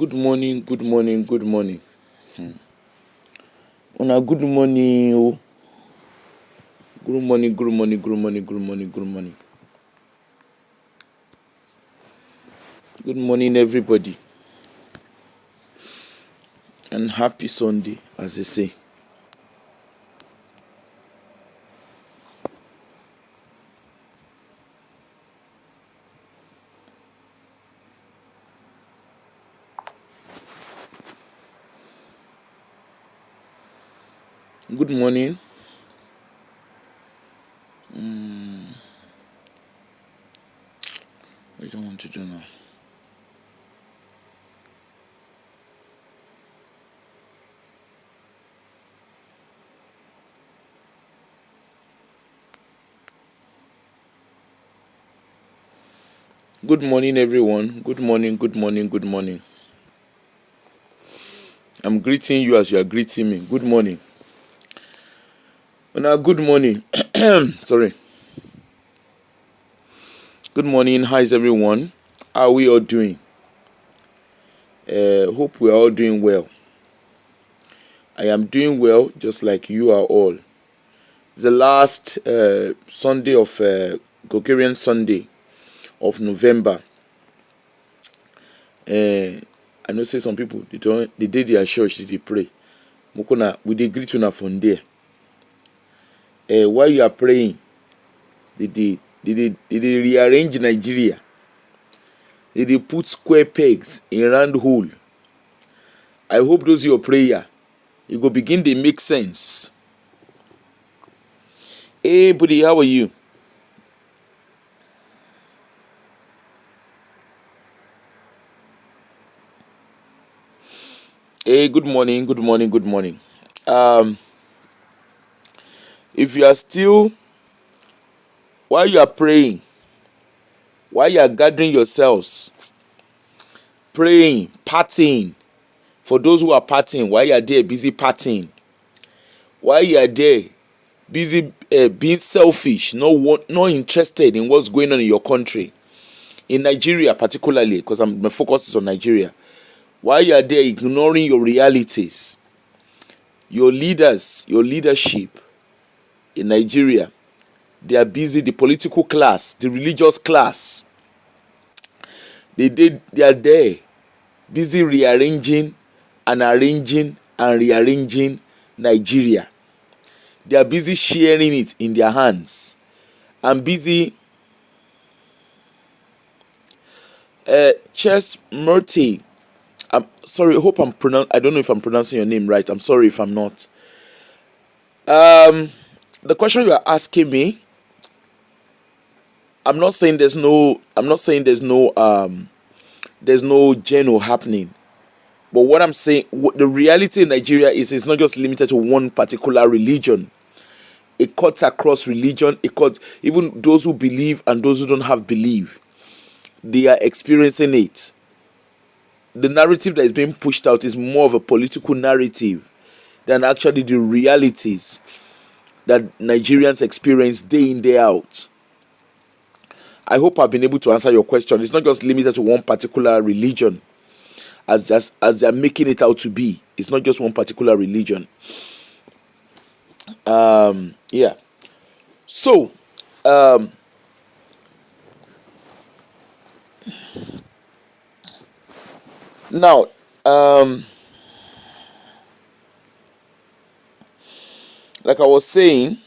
Good morning, good morning, good morning. Una good morning, oh. Good morning, good morning, good morning, good morning, good morning. Good morning, everybody. And happy Sunday, as they say. Good morning. What do you want to do now? Good morning, everyone. Good morning, good morning, good morning. I'm greeting you as you are greeting me. Good morning. Una good morning. Sorry. Good morning. How is everyone? How are we all doing? Hope we are all doing well. I am doing well, just like you are all. The last Sunday of Gregorian Sunday of November. I know say some people they did their church, they pray. Mukuna, we dey greet una from there. While you are praying, they rearrange Nigeria. They put square pegs in round hole. I hope those your prayer, you go begin dey make sense. Hey buddy, how are you? Hey, good morning, good morning, good morning. If you are still, while you are praying, while you are gathering yourselves, praying, partying, for those who are partying, while you are there busy partying, while you are there busy being selfish, not interested in what's going on in your country, in Nigeria particularly, because my focus is on Nigeria. While you are there ignoring your realities, your leaders, your leadership in Nigeria, they are busy, the political class, the religious class, they are there busy rearranging and arranging and rearranging Nigeria. They are busy sharing it in their hands and busy Chess Murty. I'm sorry, I don't know if I'm pronouncing your name right. I'm sorry if I'm not. The question you are asking me, I'm not saying there's no geno happening. But what I'm saying, the reality in Nigeria is it's not just limited to one particular religion. It cuts across religion. It cuts even those who believe and those who don't have belief. They are experiencing it. The narrative that is being pushed out is more of a political narrative than actually the realities that Nigerians experience day in, day out. I hope I've been able to answer your question. It's not just limited to one particular religion as they're making it out to be. It's not just one particular religion. Yeah. So, now, like I was saying,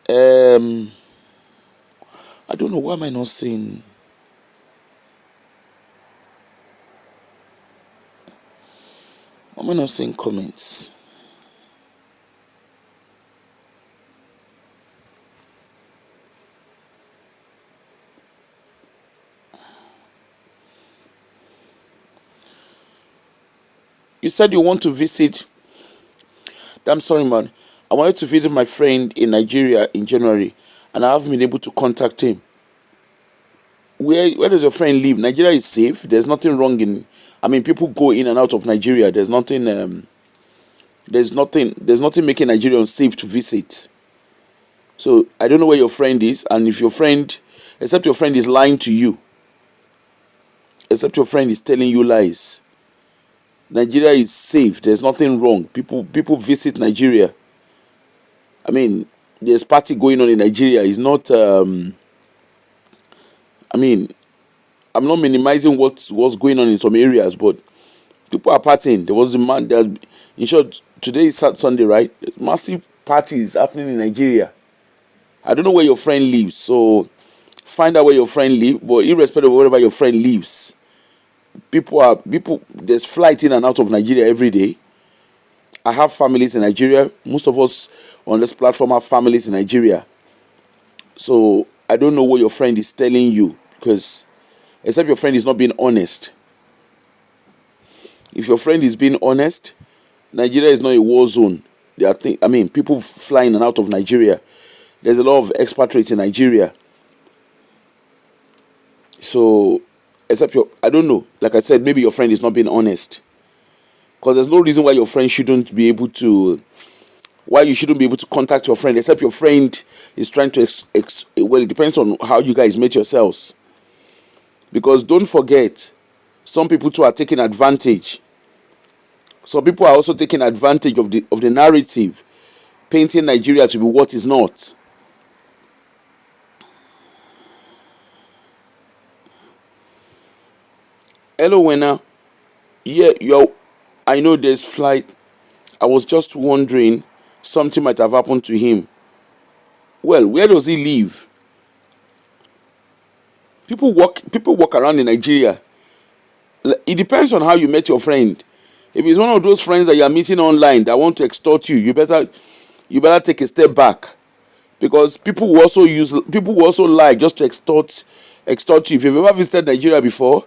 I don't know, why am I not saying? Why am I not saying comments? You said you want to visit. I'm sorry, man. I wanted to visit my friend in Nigeria in January, and I haven't been able to contact him. Where does your friend live? Nigeria is safe. There's nothing wrong in. I mean, people go in and out of Nigeria. There's nothing. There's nothing making Nigeria unsafe to visit. So I don't know where your friend is, and if your friend, except your friend is lying to you, except your friend is telling you lies. Nigeria is safe. There's nothing wrong. People visit Nigeria. I mean, there's party going on in Nigeria. It's not. I mean, I'm not minimizing what's going on in some areas, but people are partying. There was a man. In short, today is Sunday, right? There's massive parties happening in Nigeria. I don't know where your friend lives, so find out where your friend lives. But irrespective of wherever your friend lives, people. There's flight in and out of Nigeria every day. I have families in Nigeria. Most of us on this platform have families in Nigeria. So I don't know what your friend is telling you, because except your friend is not being honest. If your friend is being honest, Nigeria is not a war zone. People flying in and out of Nigeria. There's a lot of expatriates in Nigeria. So, I don't know. Like I said, maybe your friend is not being honest. Because there's no reason why your friend shouldn't be able to, why you shouldn't be able to contact your friend, except your friend is trying to, well, it depends on how you guys met yourselves. Because don't forget, some people too are taking advantage. Some people are also taking advantage of the narrative, painting Nigeria to be what is not. Hello, Wena. Yeah, I know there's flight. I was just wondering, something might have happened to him. Well, where does he live? People walk around in Nigeria. It depends on how you met your friend. If it's one of those friends that you are meeting online that want to extort you, you better take a step back, because people will also lie just to extort you. If you've ever visited Nigeria before,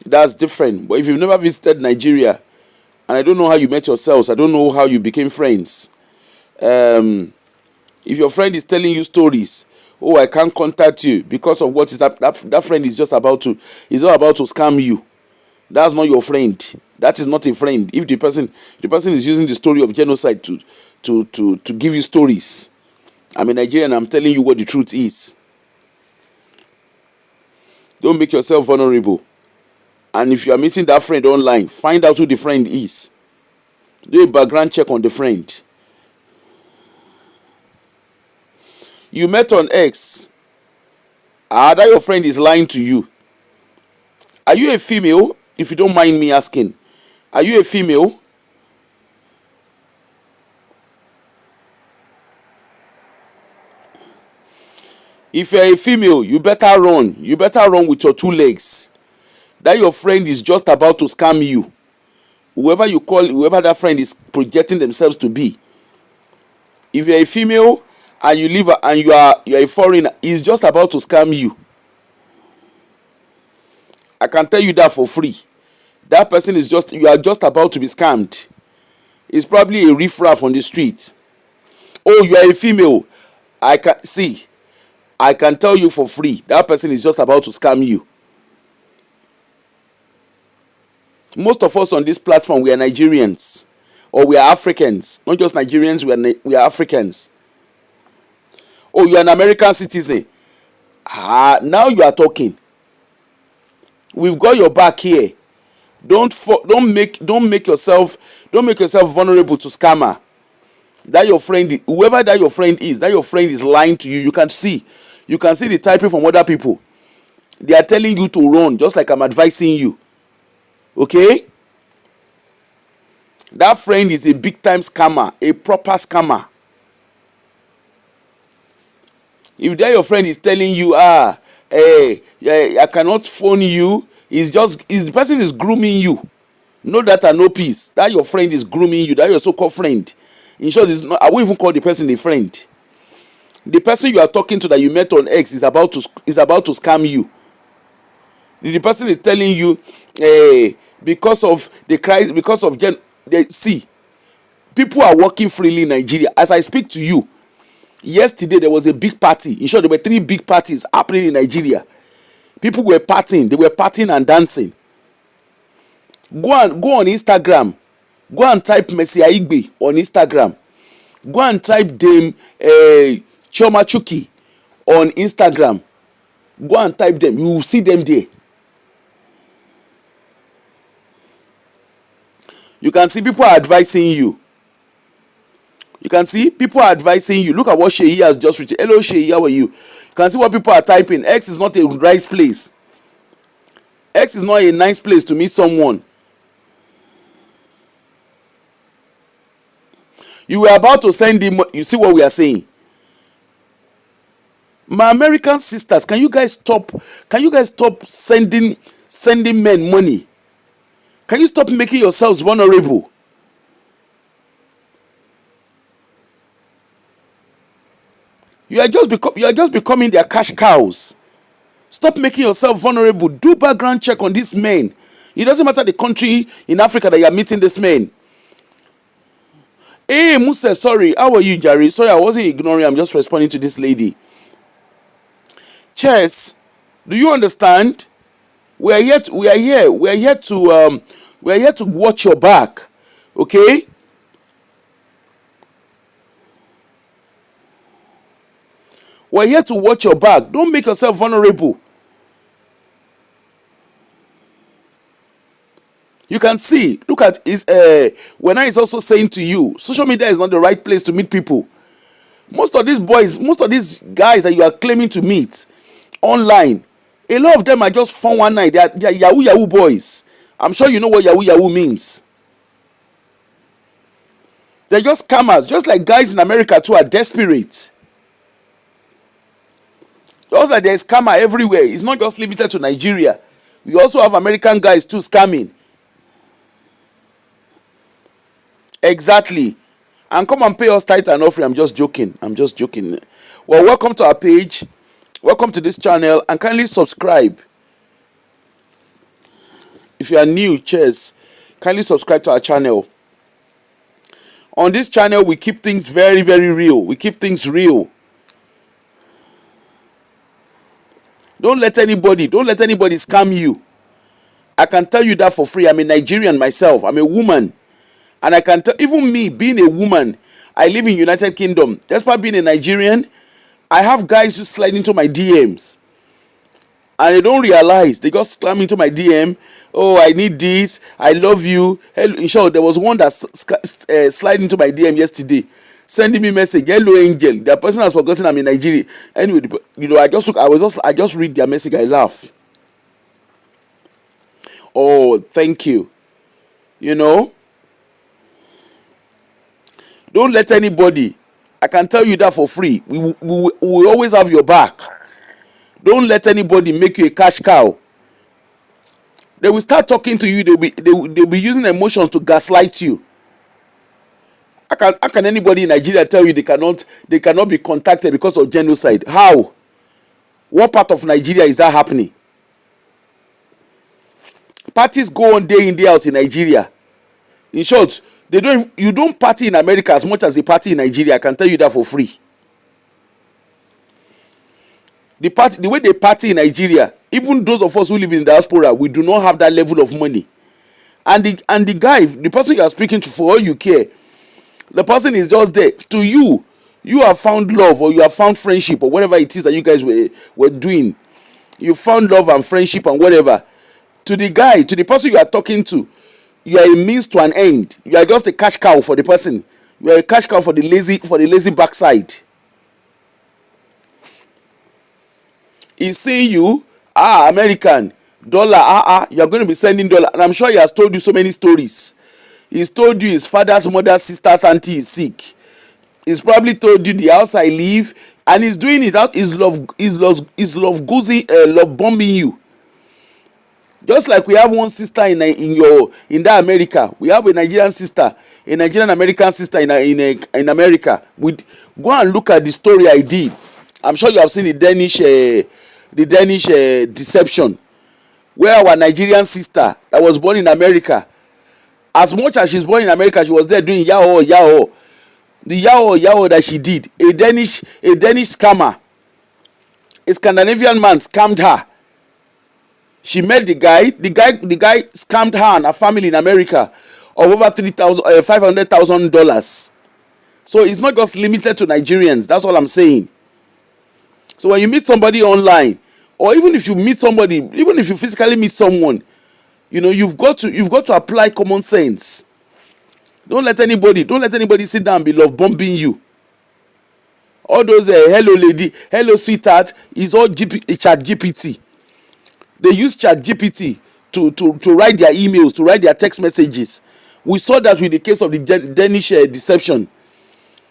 that's different. But if you've never visited Nigeria, and I don't know how you met yourselves, I don't know how you became friends. If your friend is telling you stories, oh, I can't contact you because of what is that friend is not about to scam you. That's not your friend. That is not a friend. If the person is using the story of genocide to give you stories, I'm a Nigerian, I'm telling you what the truth is. Don't make yourself vulnerable. And if you are meeting that friend online, find out who the friend is. Do a background check on the friend. You met on X. That your friend is lying to you. Are you a female? If you don't mind me asking, are you a female? If you're a female, you better run. You better run with your 2 legs. That your friend is just about to scam you. Whoever that friend is projecting themselves to be. If you're a female and you live and you are a foreigner, he's just about to scam you. I can tell you that for free. That person you are just about to be scammed. It's probably a riffraff on the street. Oh, you are a female. I can tell you for free, that person is just about to scam you. Most of us on this platform, we are Nigerians, or we are Africans. Not just Nigerians, we are Africans. Oh, you are an American citizen. Now you are talking. We've got your back here. Don't make yourself vulnerable to scammer. That your friend, whoever that your friend is lying to you. You can see the typing from other people. They are telling you to run, just like I'm advising you. Okay? That friend is a big time scammer, a proper scammer. If that your friend is telling you, I cannot phone you, the person is grooming you. No data, no peace. That your friend is grooming you. That your so-called friend. In short, I won't even call the person a friend. The person you are talking to that you met on X is about to scam you. The person is telling you, because of the crisis, because of see, people are working freely in Nigeria. As I speak to you, yesterday there was a big party. In short, there were 3 big parties happening in Nigeria. People were partying. They were partying and dancing. Go on Instagram. Go and type Messi Aigbe on Instagram. Go and type Dame Choma Chuki on Instagram. Go and type them. You will see them there. You can see people are advising you. You can see people are advising you. Look at what Sheyi has just written. Hello Sheyi, how are you? You can see what people are typing. X is not a nice place. X is not a nice place to meet someone. You were about to send him. You see what we are saying? My American sisters, can you guys stop? Can you guys stop sending men money? Can you stop making yourselves vulnerable? You are just becoming their cash cows. Stop making yourself vulnerable. Do background check on these men. It doesn't matter the country in Africa that you are meeting this man. Hey Musa, sorry, how are you, Jerry? Sorry, I wasn't ignoring. I'm just responding to this lady. Chess, do you understand? We are here to watch your back. Okay? We're here to watch your back. Don't make yourself vulnerable. You can see, look at his when I is also saying to you, social media is not the right place to meet people. Most of these guys that you are claiming to meet online, a lot of them are just 419. They are Yahoo boys. I'm sure you know what Yahoo means. They're just scammers, just like guys in America too are desperate. Just like there's scammer everywhere. It's not just limited to Nigeria. We also have American guys too scamming. Exactly. And come and pay us tithe and offering. I'm just joking. Well, welcome to our page. Welcome to this channel, and kindly subscribe. If you are new, cheers. Kindly subscribe to our channel. On this channel, we keep things very, very real. We keep things real. Don't let anybody scam you. I can tell you that for free. I'm a Nigerian myself. I'm a woman. And I can tell, even me being a woman, I live in United Kingdom. Despite being a Nigerian, I have guys who slide into my DMs. And they don't realize. They just slam into my DM. Oh, I need this. I love you. In short, there was one that slid into my DM yesterday, sending me message. Hello, angel. That person has forgotten I'm in Nigeria. Anyway, I just read their message. I laugh. Oh, thank you. Don't let anybody. I can tell you that for free. We will always have your back. Don't let anybody make you a cash cow. They will start talking to you. They'll be using emotions to gaslight you. How can anybody in Nigeria tell you they cannot be contacted because of genocide? How? What part of Nigeria is that happening? Parties go on day in, day out in Nigeria. In short, you don't party in America as much as they party in Nigeria. I can tell you that for free. The way they party in Nigeria, even those of us who live in diaspora, we do not have that level of money. And the guy, the person you are speaking to, for all you care, the person is just there. To you, you have found love, or you have found friendship, or whatever it is that you guys were doing. You found love and friendship and whatever. To the guy, to the person you are talking to, you are a means to an end. You are just a cash cow for the person. You are a cash cow for the lazy backside. He's seeing you, American, dollar, you are going to be sending dollar. And I'm sure he has told you so many stories. He's told you his father's mother's sister's auntie is sick. He's probably told you the house I live, and he's doing it out. He's love bombing you. Just like we have one sister in that America, we have a Nigerian sister, a Nigerian American sister in America. We go and look at the story I did. I'm sure you have seen the Danish deception, where our Nigerian sister that was born in America, as much as she's born in America, she was there doing yao. The yao that she did, a Danish scammer, a Scandinavian man scammed her. She met the guy scammed her and her family in America of over $500,000. So it's not just limited to Nigerians. That's all I'm saying. So when you meet somebody online, or even if you meet somebody, even if you physically meet someone, you've got to apply common sense. Don't let anybody sit down and be love bombing you. All those hello lady, hello sweetheart is all chat GPT. They use chat GPT to write their emails, to write their text messages. We saw that with the case of the Danish deception,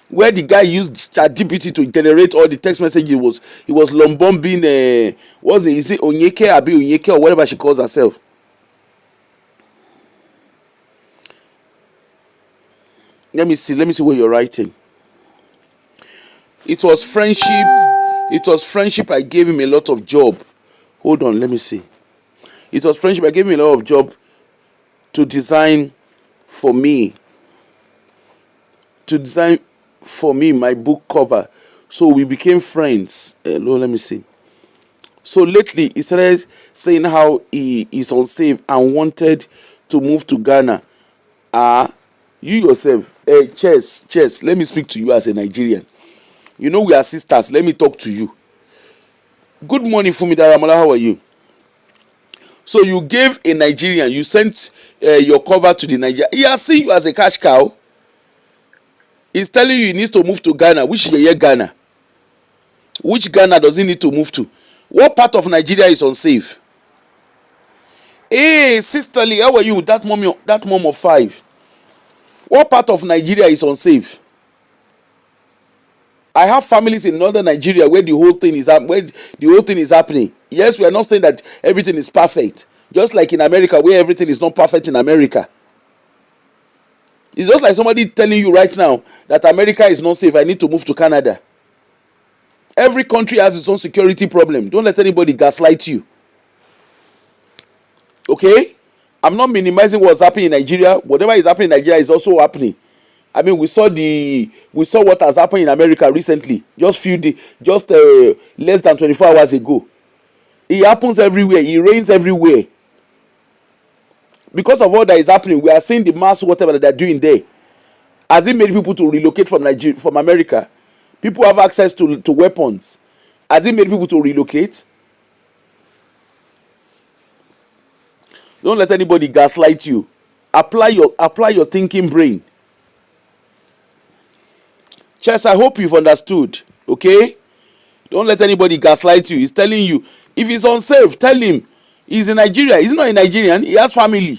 where the guy used chat GPT to generate all the text messages. He was lumbombing is it Onyeke or whatever she calls herself. Let me see what you're writing. It was friendship. I gave him a lot of job. Hold on, let me see. It was friendship. I gave him a lot of job to design for me my book cover. So we became friends. Let me see. So lately he started saying how he is unsafe and wanted to move to Ghana. You yourself, Chess, let me speak to you as a Nigerian. You know we are sisters. Let me talk to you. Good morning, Fumida Ramola. How are you? So you gave a Nigerian, you sent your cover to the Nigerian. He has seen you as a cash cow. He's telling you he needs to move to Ghana. Which Ghana? Which Ghana does he need to move to? What part of Nigeria is unsafe? Hey, sisterly, how are you? That mom of 5. What part of Nigeria is unsafe? I have families in northern Nigeria where the whole thing is happening. Yes, we are not saying that everything is perfect. Just like in America, where everything is not perfect in America. It's just like somebody telling you right now that America is not safe. I need to move to Canada. Every country has its own security problem. Don't let anybody gaslight you. Okay? I'm not minimizing what's happening in Nigeria. Whatever is happening in Nigeria is also happening. I mean, we saw what has happened in America recently, less than 24 hours ago. It happens everywhere. It rains everywhere. Because of all that is happening, we are seeing the mass whatever that they're doing there. Has it made people to relocate from America? People have access to weapons. Has it made people to relocate? Don't let anybody gaslight you. Apply your thinking brain. Chess, I hope you've understood. Okay? Don't let anybody gaslight you. He's telling you. If he's unsafe, tell him. He's in Nigeria. He's not a Nigerian. He has family.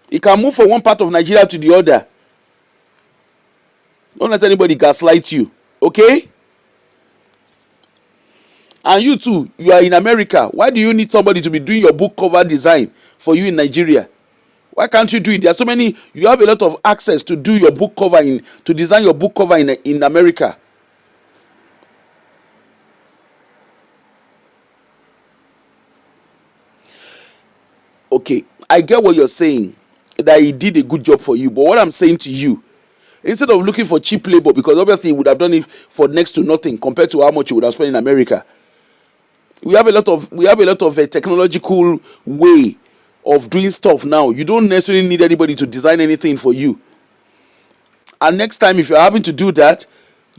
He can move from one part of Nigeria to the other. Don't let anybody gaslight you. Okay? And you too, you are in America. Why do you need somebody to be doing your book cover design for you in Nigeria? Why can't you do it? There are so many. You have a lot of access to do your book cover to design your book cover in America. Okay, I get what you're saying, that he did a good job for you. But what I'm saying to you, instead of looking for cheap labor, because obviously he would have done it for next to nothing compared to how much he would have spent in America. We have a lot of a technological way of doing stuff now. You don't necessarily need anybody to design anything for you. And next time, if you're having to do that,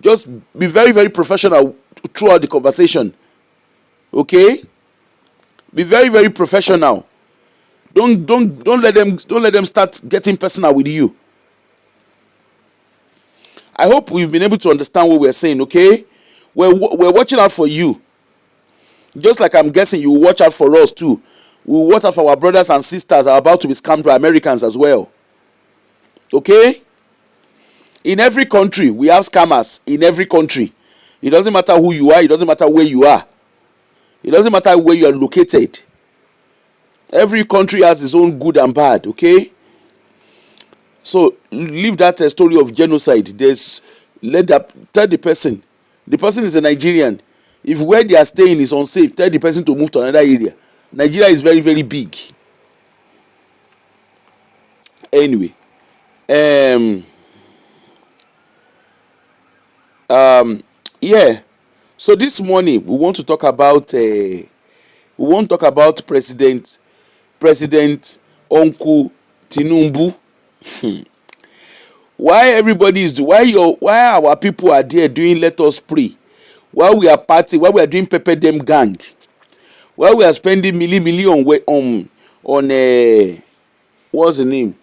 just be very, very professional throughout the conversation. Okay? Be very, very professional. Don't let them start getting personal with you. I hope we've been able to understand what we're saying. Okay? We're watching out for you. Just like I'm guessing you will watch out for us too. We will watch out for our brothers and sisters are about to be scammed by Americans as well. Okay? In every country, we have scammers. In every country. It doesn't matter who you are. It doesn't matter where you are. It doesn't matter where you are located. Every country has its own good and bad. Okay? So, leave that story of genocide. Tell the person. The person is a Nigerian. If where they are staying is unsafe, tell the person to move to another area. Nigeria is very, very big. Anyway, yeah. So this morning we want to talk about President Uncle Tinunbu. Why our people are there doing let us pray, while we are partying, while we are doing pepper dem gang, while we are spending million on what's the name?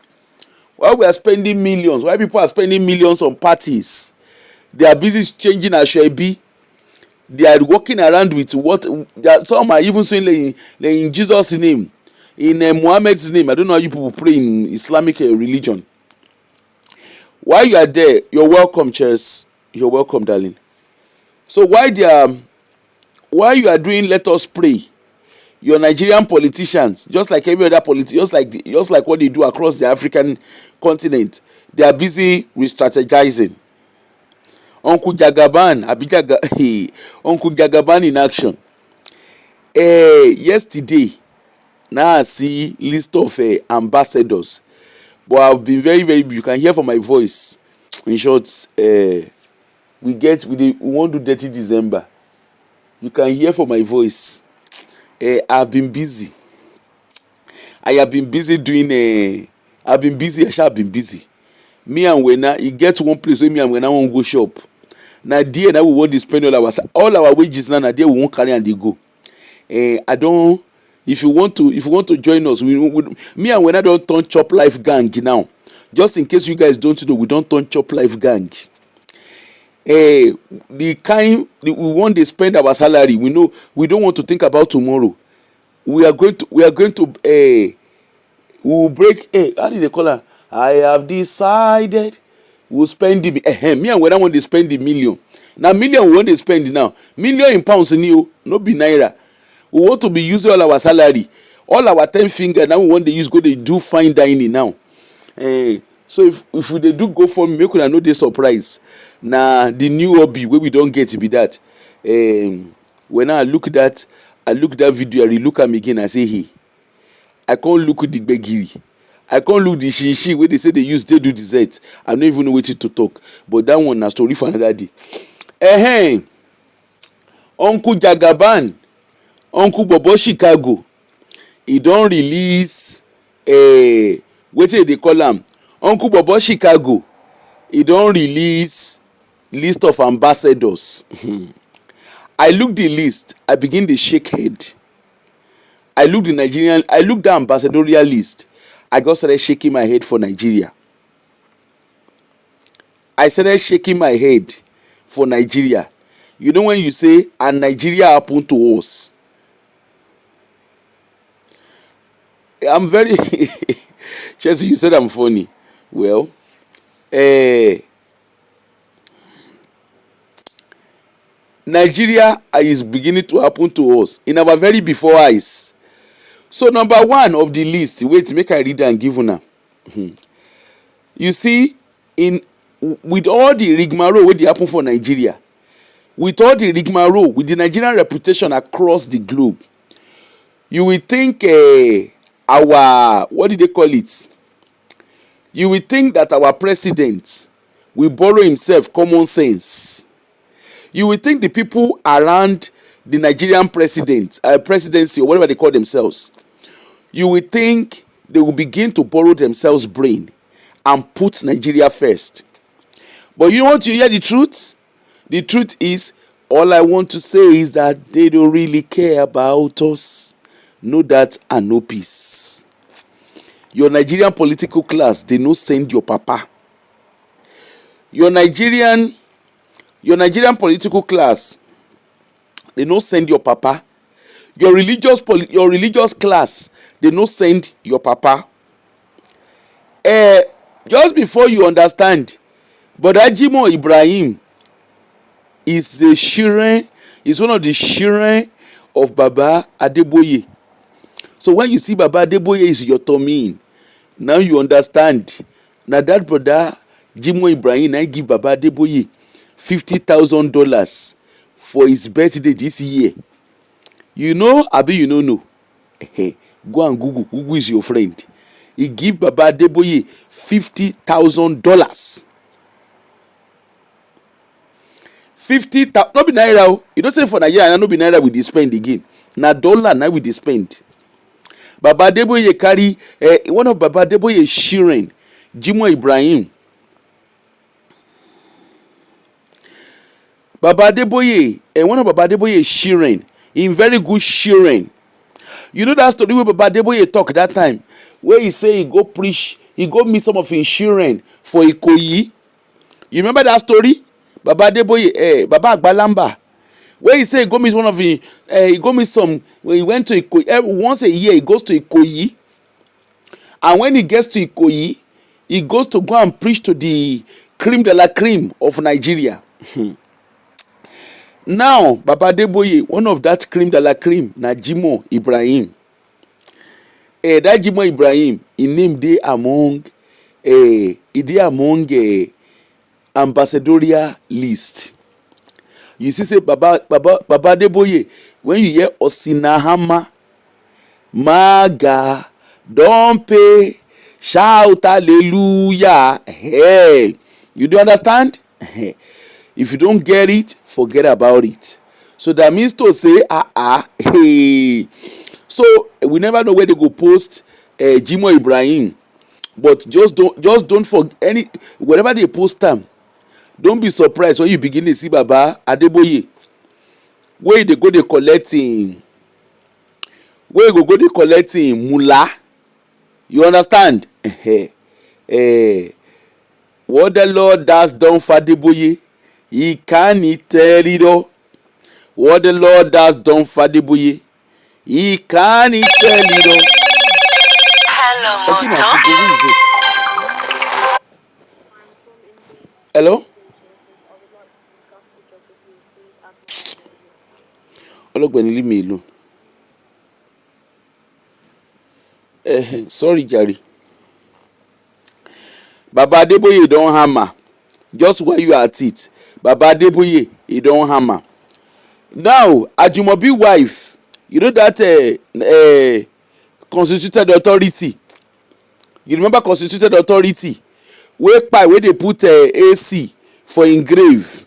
While we are spending millions, while people are spending millions on parties, they are busy changing Ashwebi. They are walking around with what some are even saying in Jesus' name, in Muhammad's name. I don't know how you people pray in Islamic religion. While you are there, you're welcome, church. You're welcome, darling. So while you are doing let us pray, your Nigerian politicians, just like every other politician, just like what they do across the African continent, they are busy re-strategizing. Uncle Jagaban, Uncle Jagaban in action. Yesterday, now I see list of ambassadors, but I've been very, very. You can hear from my voice. In short, we want to do dirty December. You can hear from my voice. I've been busy. I have been busy doing. I've been busy. I shall have been busy. Me and Wena, you get to one place where me and Wena won't go shop. Now there, now we want to spend all our wages now. Now there we won't carry and they go. I don't. If you want to join us, me and Wena don't turn chop life gang now. Just in case you guys don't know, we don't turn chop life gang. We want to spend our salary. We know we don't want to think about tomorrow. We are going to we will break. How did they call her? I have decided we'll spend the me and when I want to spend the million. Now million we want to spend now. Million in pounds new, no be naira. We want to be using all our salary, all our 10 finger. Now we want to use go they do fine dining now. So if we do go for me, make una know the surprise. Now the new hobby where we don't get to be that. When I look that video, I look at me again and say, hey, I can't look at the begiri. I can't look the shishi where they say they do dessert. I don't even know what to talk. But that one na story for another day. Uncle Jagaban, Uncle Bobo Chicago, he don't release what they call him? Uncle Bobo Chicago, he don't release list of ambassadors. I look the list, I begin to shake head. I look the ambassadorial list. I just started shaking my head for Nigeria. I started shaking my head for Nigeria. You know when you say, and Nigeria happened to us. I'm very Chelsea, you said I'm funny. Well, Nigeria is beginning to happen to us in our very before eyes. So number one of the list, wait, make I read and give una. You see, with all the rigmarole wey dey happen for Nigeria, with all the rigmarole, with the Nigerian reputation across the globe, you will think our, what did they call it? You will think that our president will borrow himself common sense. You will think the people around the Nigerian presidency or whatever they call themselves, you will think they will begin to borrow themselves brain and put Nigeria first. But you want to hear the truth? The truth is, all I want to say is that they don't really care about us. No that and no peace. Your Nigerian political class, they no send your papa. Your Nigerian political class, they no send your papa. Your religious class, they no send your papa. Just before you understand, but Ajimo Ibrahim is one of the children of Baba Adeboye. So when you see Baba Adeboye is your Tomin, now you understand. Now that brother Jimo Ibrahim, I give Baba Adeboye $50,000 for his birthday this year. You know, Abi, you know. Go and Google. Google is your friend. He give Baba Adeboye $50,000. 50,000, not be naira. You don't say for Nigeria, no be naira we dey spend again. Na dollar now we dey spend. Baba Adeboye carry one of Baba Adeboye children, Jimo Ibrahim. Baba Adeboye, one of Baba Adeboye children, in very good children. You know that story where Baba Adeboye talk that time, where he say he go preach he go meet some of his children for Ikoyi. You remember that story? Baba Adeboye, Baba Agbalamba, where he say he go meet one of him, he go meet some, when he went to Ikoyi, once a year he goes to Ikoyi, and when he gets to Ikoyi, he goes to go and preach to the cream de la cream of Nigeria. Now Baba Adeboye, one of that cream de la cream na Jimoh Ibrahim. That Jimoh Ibrahim, he name dey among ambassadorial list. You see say Baba Adeboye, when you hear Osinahama, Maga, don pay, shout hallelujah. Hey, you do understand? If you don't get it, forget about it. So that means to say, hey. So we never know where they go post Jimoh Ibrahim, but just don't forget any wherever they post them. Don't be surprised when you begin to see Baba Adeboye where they go, they collecting, where you go they collecting mula. You understand? What the Lord has done for Adeboye, he can't tell it all. What the Lord has done for Adeboye, he can't tell it all. Hello? Ọlọ́gbẹ́ni, leave me alone. Sorry Jerry. Baba Adeboye don hammer just while you are at it. Baba Adeboye, he don hammer. Now Ajimobi wife, you know that constituted authority, you remember constituted authority wey dey put AC for im grave.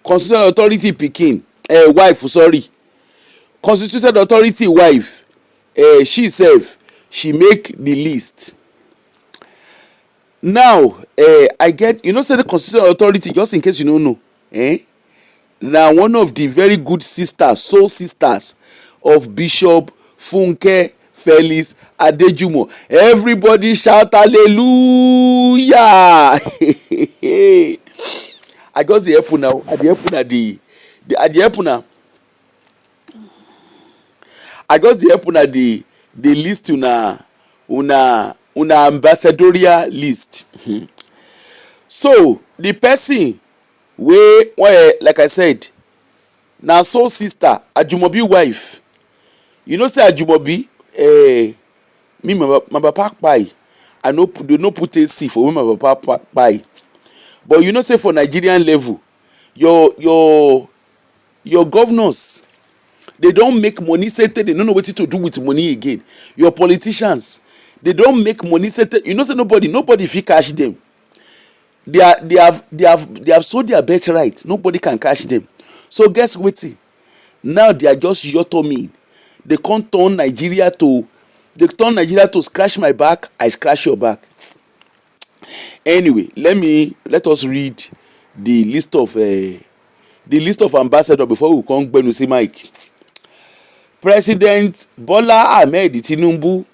Constituted authority pikin, wife, sorry, constituted authority wife, she sef, she make the list. Now I get, you know say the constituted authority, just in case you no know, na one of the very good sisters, soul sisters of Bishop Funke Felix Adejumo. Everybody shout hallelujah. I just dey help una, I dey help una I dey help una, I just dey help una the list una ambassadorial list. So the person wey like I said, na soul sister Ajimobi wife. You know say Ajimobi, me my papa kpai, I no they no put AC for when my papa kpai. But you know say for Nigerian level, your governors, they don make money say they no know wetin to do with money again. Your politicians, they don make money say you know say nobody fit catch them. They have sold their birthright. Nobody can catch them. So guess wetin? Now they are just yotoming. They turn Nigeria to scratch my back, I scratch your back. Anyway, let us read the list of ambassadors before we come gbenu see Mike. President Bola Ahmed Tinunbu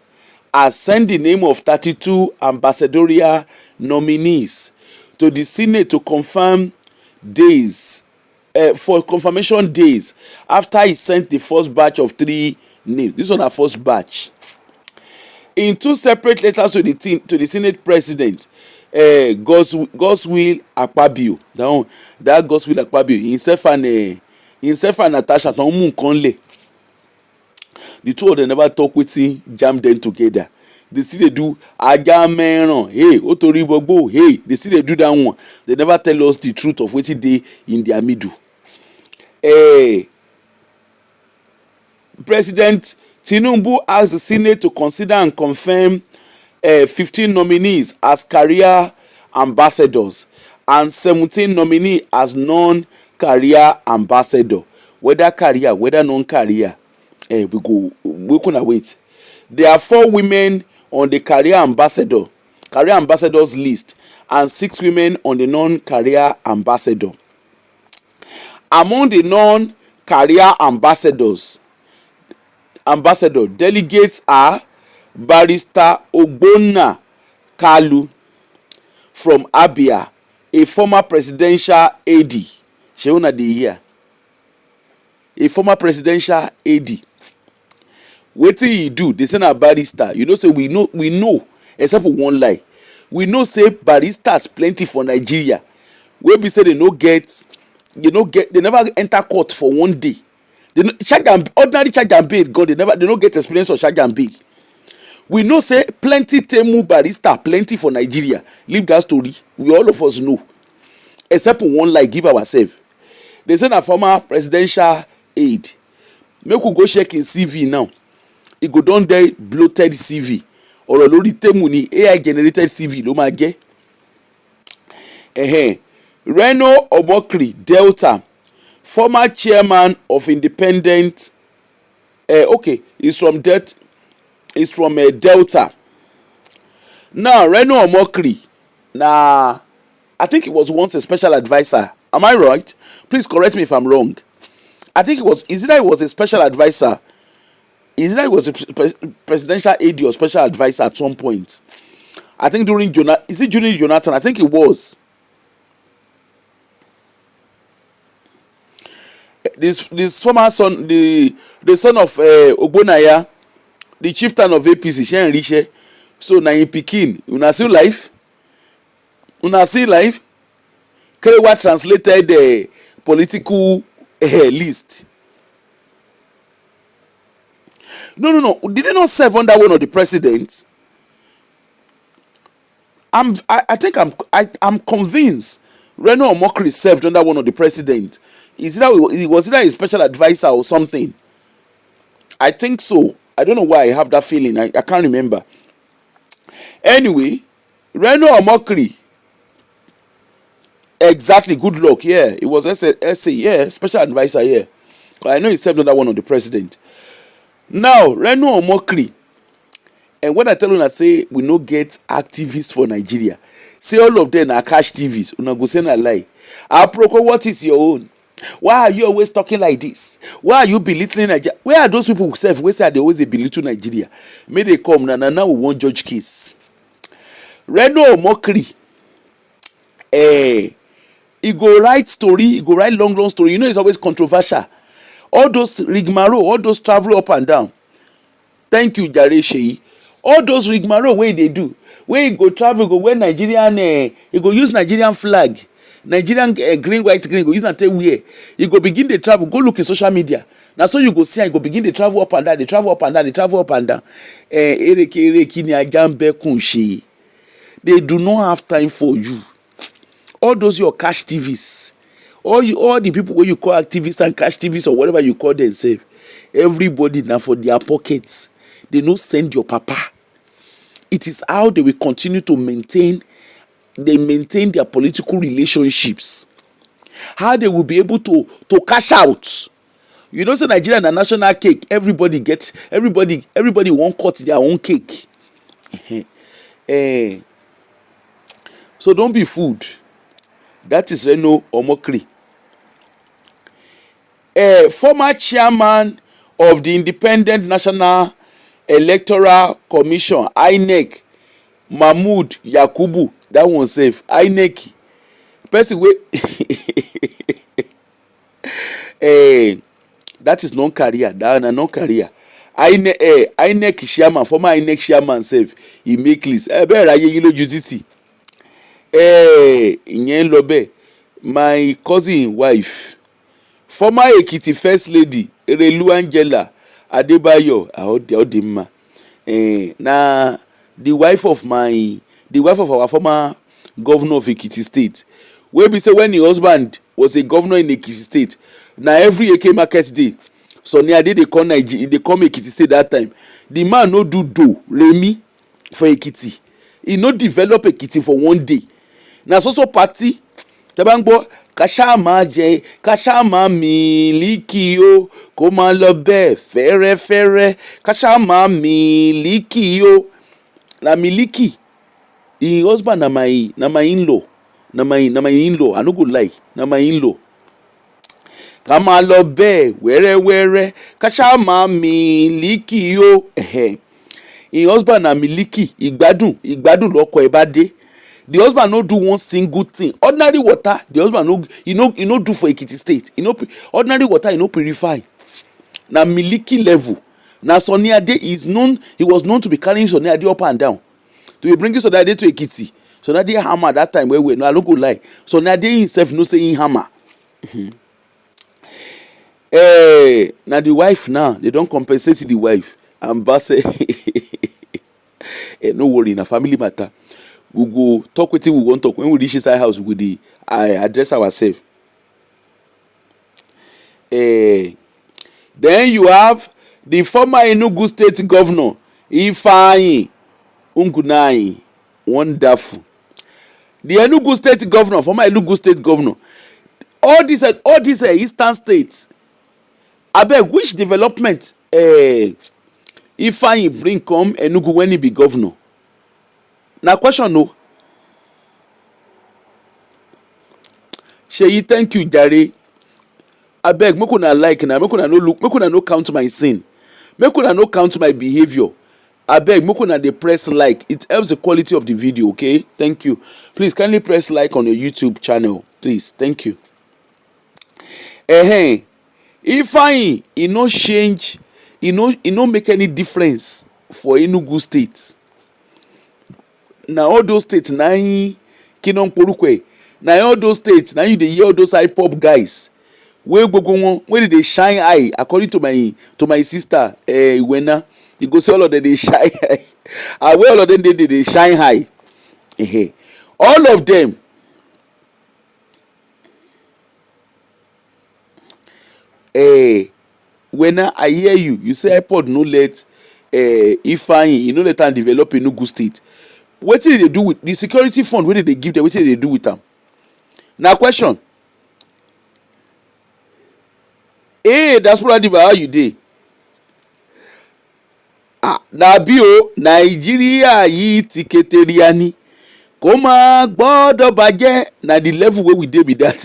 has sent the name of 32 ambassadorial nominees to the Senate to confirm days for confirmation days after he sent the first batch of 3 names. This one na first batch. In 2 separate letters to the Senate President, Godswill Akpabio, that Godswill Akpabio, himself and Natasha don mú nǹkan lẹ̀. The two of them never talk wetin jam them together. They still dey do ajá mẹ́ràn, hey, ó torí gbogbo, hey, they still dey do that one. They never tell us the truth of wetin dey in their middle. President Tinunbu asked the Senate to consider and confirm 15 nominees as career ambassadors and 17 nominees as non-career ambassador. Whether career, whether non-career, we gonna wait. There are 4 women on the career ambassadors list and 6 women on the non-career ambassador. Among the non-career ambassador delegates are Barrister Ogbonna Kalu from Abia, a former presidential AD. Sheuna dey here. A former presidential AD. Wetin he do? They say na barrister. You know, say we know, except for one lie. We know say baristas plenty for Nigeria. Wey be say they never enter court for one day. Ordinary charge and bail gone. They no get experience of charge and bail. We know say plenty temu barista plenty for Nigeria. Leave that story. We all of us know. Except for one lie, give ourselves. They say na former presidential aide. Make we go check him CV now. He go don dey bloated CV. Ọ̀rọ̀ lórí temu ni AI generated CV ló máa jẹ́. Reno Omokri Delta, former chairman of independent he's from Delta. Now Reno Omokri, I think he was once a special advisor. Am I right? Please correct me if I'm wrong. I think it was, is it that he was a special advisor? Is it that he was a presidential aide or special advisor at some point? I think during Jonathan? I think it was. This former son, the son of Ogbonaya, the chieftain of APC, Shen Riche. So na in Pikin, una see life. Kerewa translated the political list. No. Did they not serve under one of the presidents? I'm convinced Reno Omokri served under one of the presidents. Was it a special advisor or something? I think so. I don't know why I have that feeling. I can't remember. Anyway, Reno Omokri. Exactly. Good luck. Yeah, it was SA. Yeah, special advisor. Yeah, I know he served under one of the president. Now Reno Omokri, and when I tell you, I say we no get activists for Nigeria. Say all of them are cash TVs. Una go say na lie. Aproko, what is your own? Why are you always talking like this? Why are you belittling Nigeria? Where are those people who serve? Where say they always belittle Nigeria? May they come now. We want judge case. Reno Omokri, he go write story. He go write long story. You know, it's always controversial. All those rigmarole, all those travel up and down. Thank you, Jare Sheyi. All those rigmarole wey they do, where he go travel, go wear Nigerian, he go use Nigerian flag, Nigerian green, white, green, go use and tell where. He go begin the travel, go look in social media. Now so you go see, he go begin the travel up and down, they travel up and down. They do not have time for you. All those your cash TVs. All the people where you call activists and cash TVs or whatever you call themselves, everybody now for their pockets. They no send your papa. It is how they will continue to maintain their political relationships. How they will be able to cash out. You know, say Nigeria na national cake. Everybody won't cut their own cake. So don't be fooled. That is Reno Omokri. Former chairman of the Independent National Electoral Commission, INEC, Mahmood Yakubu, that one safe. INEC, person wey that is non-career. That na non-career. INEC chairman, former INEC chairman safe. He make list. Bẹ́ẹ̀ ra yẹ́yìn lójú títì. Ìyẹn lọ bẹ́ẹ̀. My cousin wife, former Ekiti first lady, Erelu Angela Adebayo Odimma, na the wife of our former governor of Ekiti State. Wey be say when the husband was a governor in Ekiti State, na every Eke market day, Sunny Ade dey come Ekiti State that time. The man no do Remi for Ekiti. He no develop Ekiti for one day. Na so party tẹ́ bá ń gbọ́ káṣá máa mílíkì o kó máa lọ bẹ́ẹ̀ fẹ́rẹ́fẹ́rẹ́ káṣá máa mílíkì o na mílíkì. The husband na my in-law, na my in-law. I no go lie, na my in-law. Ká máa lọ bẹ́ẹ̀ wẹ́rẹ́wẹ́rẹ́ káṣá máa mílíkì o. im husband na miliki ìgbádùn lọkọ ẹ bá dé. The husband no do one single thing. Ordinary water the husband no do for Ekiti state. Ordinary water he no purify. Na miliki level. Na Sunny Ade he was known to be carrying Sunny Ade up and down, to be bringing Sunny Ade to Ekiti. Sunny Ade hammer that time well no, I no go lie. Sunny Ade himself no say him hammer. Na the wife now they don compensate the wife. Ambassador no worry, na family matter. We go talk wetin we wan talk when we reach inside house. We go dey address ourselves. Then you have the former Enugu state governor Ifeanyi Ungunayi. Wonderful. The Enugu state governor, former Enugu state governor, all these eastern states, abeg which development Ifeanyi bring come Enugu when he be governor? Na question no. Sheyi, thank you jare. Abeg make una like na, make una no look, make una no count my sin, make una no count my behavior. Abeg make una dey press like, it helps the quality of the video. Okay, thank you. Please kindly press like on your YouTube channel, please. Thank you. Ifeanyi e no change, e no make any difference for Enugu state. Na all those states na him Kinon Porukwe, na all those states na you dey hear all those hip hop guys wey gbogbo wọn wey dey shine eye. According to my sister Iwena, you go see all of them dey shine eye. And where all of them dey shine eye. All of them when I hear you say iPod no let Ifeanyi, you no let am develop Enugu state. Wetin dey do with the security fund wey dey give them? Wetin dey do with am? Na question. Diaspora diva, how you dey? Na bí o, Nàìjíríà yìí ti keteria ni, kò má gbọ́dọ̀ bàjẹ́. Na the level wey we dey be that.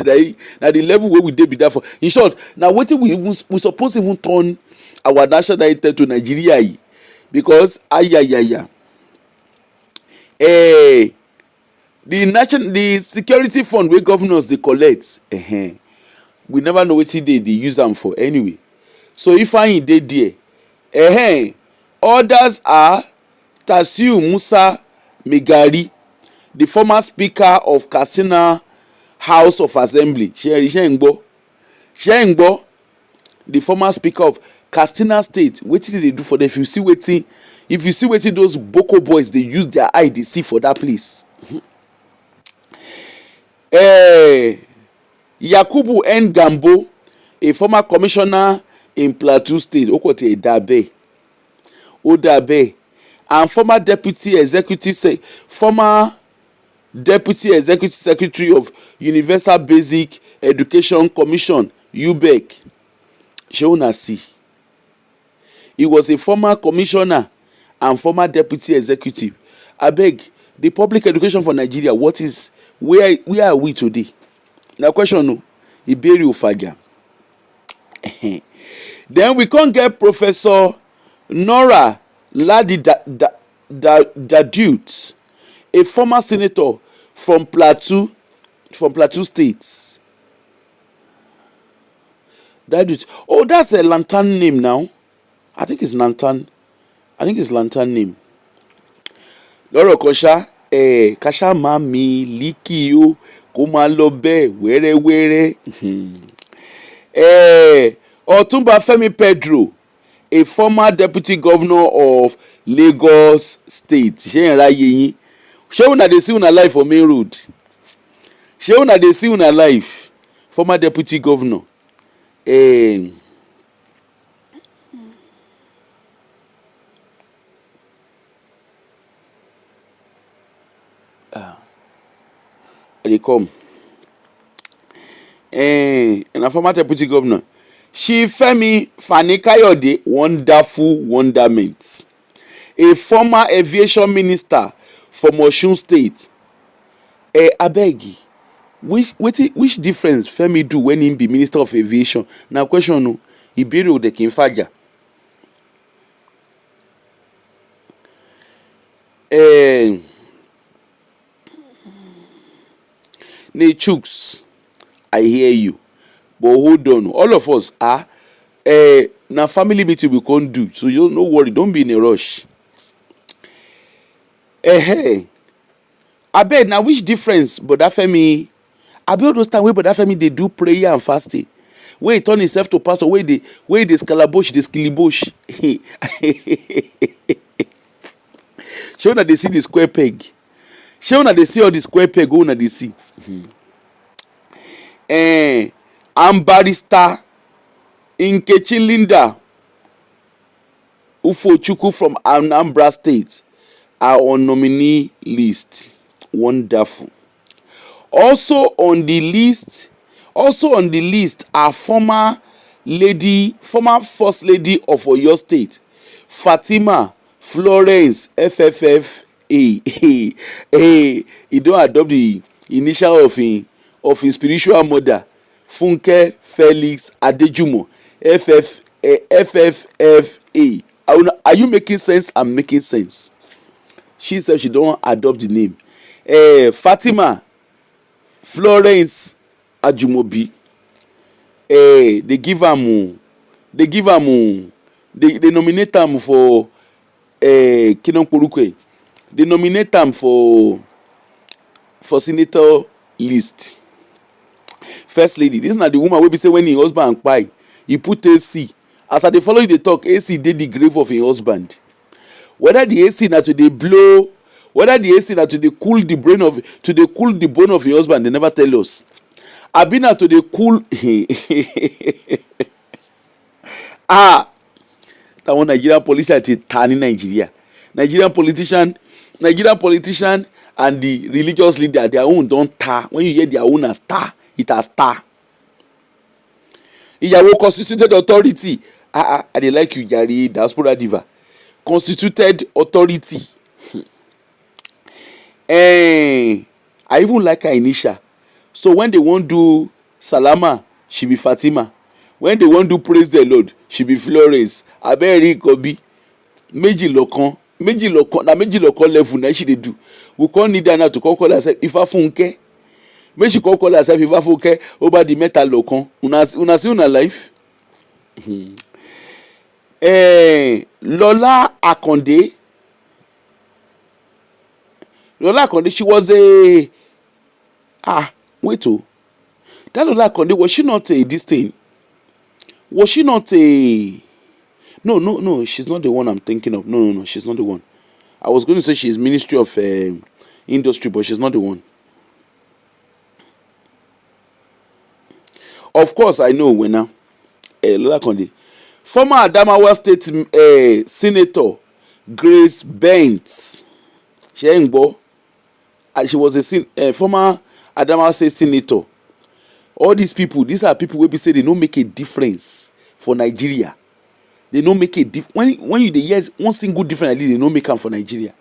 Na the level wey we dey be that for. In short, na wetin we suppose even turn our national anthem to Nigeria yìí, because the security fund wey governors dey collect, we never know wetin dey use am for anyway. So Ifeanyi dey there. Others are Tasiu Musa Megari, the former speaker of Katsina House of Assembly. Shengbo, the former speaker of Katsina State. Wetin dey do for them? If you see wetin those Boko boys dey use their eye dey see for that place. Yakubu N. Gambo, a former commissioner in Plateau State, Okote Odabe, and former deputy executive secretary of Universal Basic Education Commission UBEC. Sheunasi. He was a former commissioner and former deputy executive. Abeg, the public education for Nigeria, where are we today? Na question no. Iberi Ofaja. Then we can't get Professor Nora Ladi Dadut, a former senator from Plateau State. Dadut. Oh, that's a lantern name now. I think it's lantern name. Lọ́rọ̀ Kọ́ṣá, Kasha mami liki o kó máa lọ bẹ́ẹ̀ wẹ́rẹ́wẹ́rẹ́. Ọ̀túnba Fẹ́mi Pedro, a former deputy governor of Lagos State. Ṣé yẹn ráyè yín? Ṣé una dey see una life for main road? Ṣé una dey see una life? Former deputy governor. They come. And a former deputy governor. Femi Fani-Kayode, wonderful wonderment. A former aviation minister from Osun State. Abeg, which difference Femi do when he be minister of aviation? Now question no. Iberi Odekin Faja. um Chooks, I hear you, but hold on, all of us are na family meeting we can't do, so you no worry, don't be in a rush. Abeg, na which difference Brother Femi? Abi all those time wey Brother Femi dey do prayer and fasting, wey he turn himself to pastor, wey dey scalabosh dey skilibosh. Shey una dey see the square peg? Shey una dey see all the square peg wey una dey see? Ambassador Nkechi Linda Ufochukwu from Anambra State are on nominee list. Wonderful. Also on the list are former first lady of Oyo State, Fatima Florence FFFA. He don adopt the initial of him spiritual mother, Funke Felix Adejumo, FFFA. Are you making sense? I'm making sense. She said she don adopt the name. Fatima Florence Ajumobi. They nominate am for Kinonporukwe. They nominate am for senator list. First lady, this na the woman wey be say when im husband kpai, e put AC. As I dey follow you dey talk, AC dey the grave of im husband. Whether the AC na to dey blow, whether the AC na to dey cool the bone of im husband, they never tell us. Abi na to dey cool táwọn Nigerian politician ti ta ní Nigeria. Nigerian politician and the religious leader, their own don ta. When you hear their own as ta, it has ta. Ìyàwó constituted authority. I dey like you jare, diaspora diva. Constituted authority. I even like her initial. So when they wan do Salama, she be Fatima. When they wan do praise the Lord, she be Florence. Abẹ́rẹ́ Ikobi. Méjì lọ́kan level na she dey do. We come need her now to call herself Ifafunke. Make she call herself Ifafunke over the metal lọ́kan. Una see una life. Lola Akonde, she was a wait oh, that Lola Akonde, was she not a this thing? Was she not a no, she's not the one I'm thinking of. No, she's not the one. I was going to say she's Ministry of Industry, but she's not the one. Of course I know when now Lola Akonde. Former Adamawa State Senator Grace Bent, she was a former Adamawa State Senator. All these people, these are people wey be say they no make a difference for Nigeria. They no make a difference. When you dey hear one single difference, they no make am for Nigeria.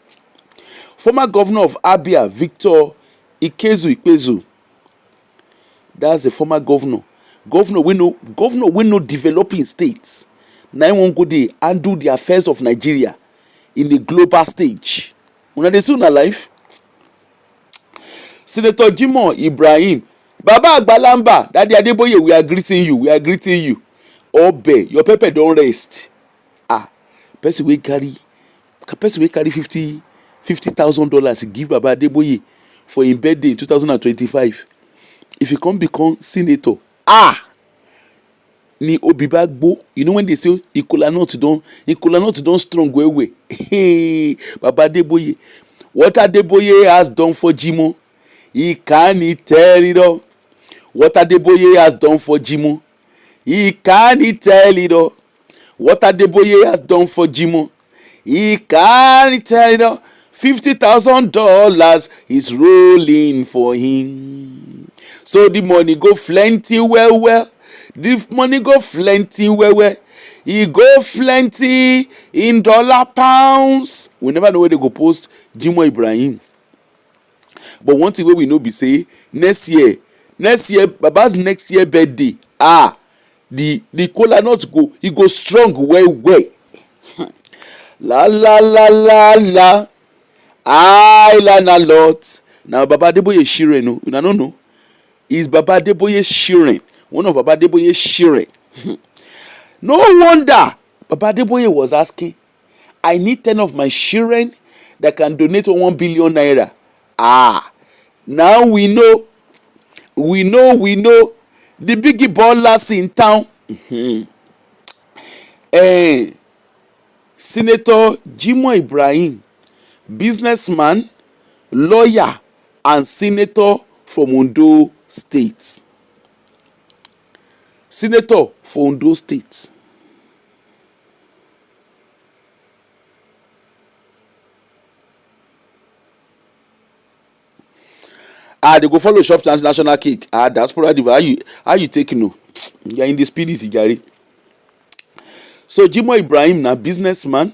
Former governor of Abia, Victor Ikpezu. That's a former governor. Governor wey no developing states. Na him wan go dey handle the affairs of Nigeria in a global stage. Una dey see una life. Senator Jimoh Ibrahim, Baba Agbalamba, Daddy Adeboye, we are greeting you. Obe, your pepper don rest. Person wey carry $50,000 give Baba Adeboye for him birthday in 2025. If he come become senator, ni Obibagbo. You know when they say Ikolanut don strong well. Baba Adeboye, what Adeboye has done for Jimoh, he can't tell it all. What Adeboye has done for Jimoh, he can't tell it all. What Adeboye has done for Jimoh, he can't tell it all. $50,000 is rolling for him. So the money go plenty well. The money go plenty well. He go plenty in dollar pounds. We never know where they go post Jimoh Ibrahim. But one thing wey we know be say next year Baba's next year birthday, the kola nut go strong well. La la la la la. I learn a lot. Now Baba Adeboye Shiren, no, una no know. Is Baba Adeboye Shiren, one of Baba Adeboye Shiren. No wonder Baba Adeboye was asking, I need 10 of my Shiren that can donate 1 billion naira. Ah, now we know the big ballers in town. eh, Senator Jimoh Ibrahim, businessman, lawyer, and senator from Ondo State. Senator for Ondo State. They go follow shop national cake. Diaspora diva. How you take no? You are in the spirit, Gary. So Jimoh Ibrahim na businessman,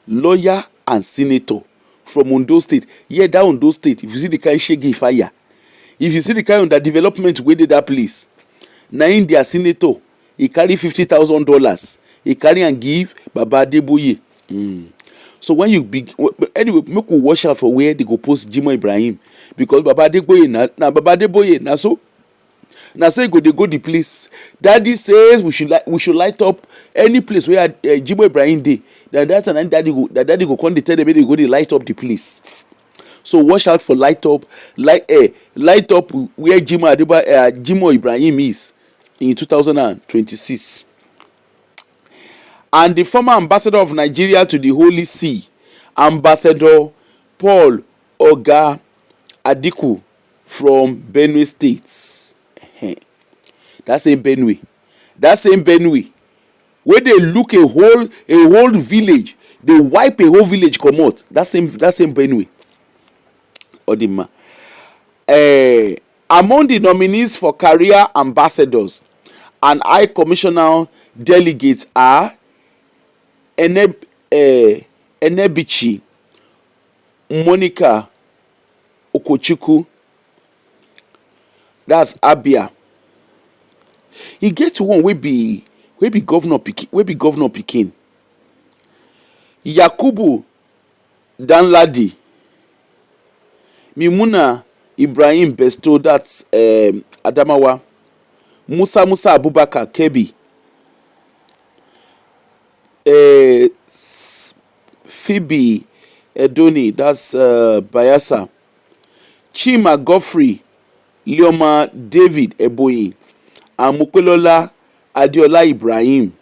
lawyer, and senator from Ondo State. Yeah, that Ondo State. If you see the kind shege fire, if you see the kind of that development wey dey that place, na in their senator, he carry $50,000. He carry and give Baba Adeboye. So when you big anyway, make we watch out for where they go post Jimoh Ibrahim, because Baba Adeboye na Baba Adeboye na so e go dey go the place. Daddy says we should light up any place where Jimoh Ibrahim dey. That and daddy go come dey tell them make they go dey light up the place. So watch out for light up where Jimoh Ibrahim is in 2026. And the former ambassador of Nigeria to the Holy See, Ambassador Paul Oga Adiku from Benue State. That same Benue wey dey look a whole village, dey wipe a whole village comot. That same Benue. Odima. Among the nominees for career ambassadors and high commissioner delegates are Enebichi Monica Okochukwu, that's Abia. E get one wey be governor pikin, Yakubu Danladi, Mimuna Ibrahim Besto, that's Adamawa, Musa Abubakar Kebbi, Phoebe Edoni, that's Bayelsa, Chima Godfrey Leoma David Eboyi, and Mopelola Adeola Ibrahim.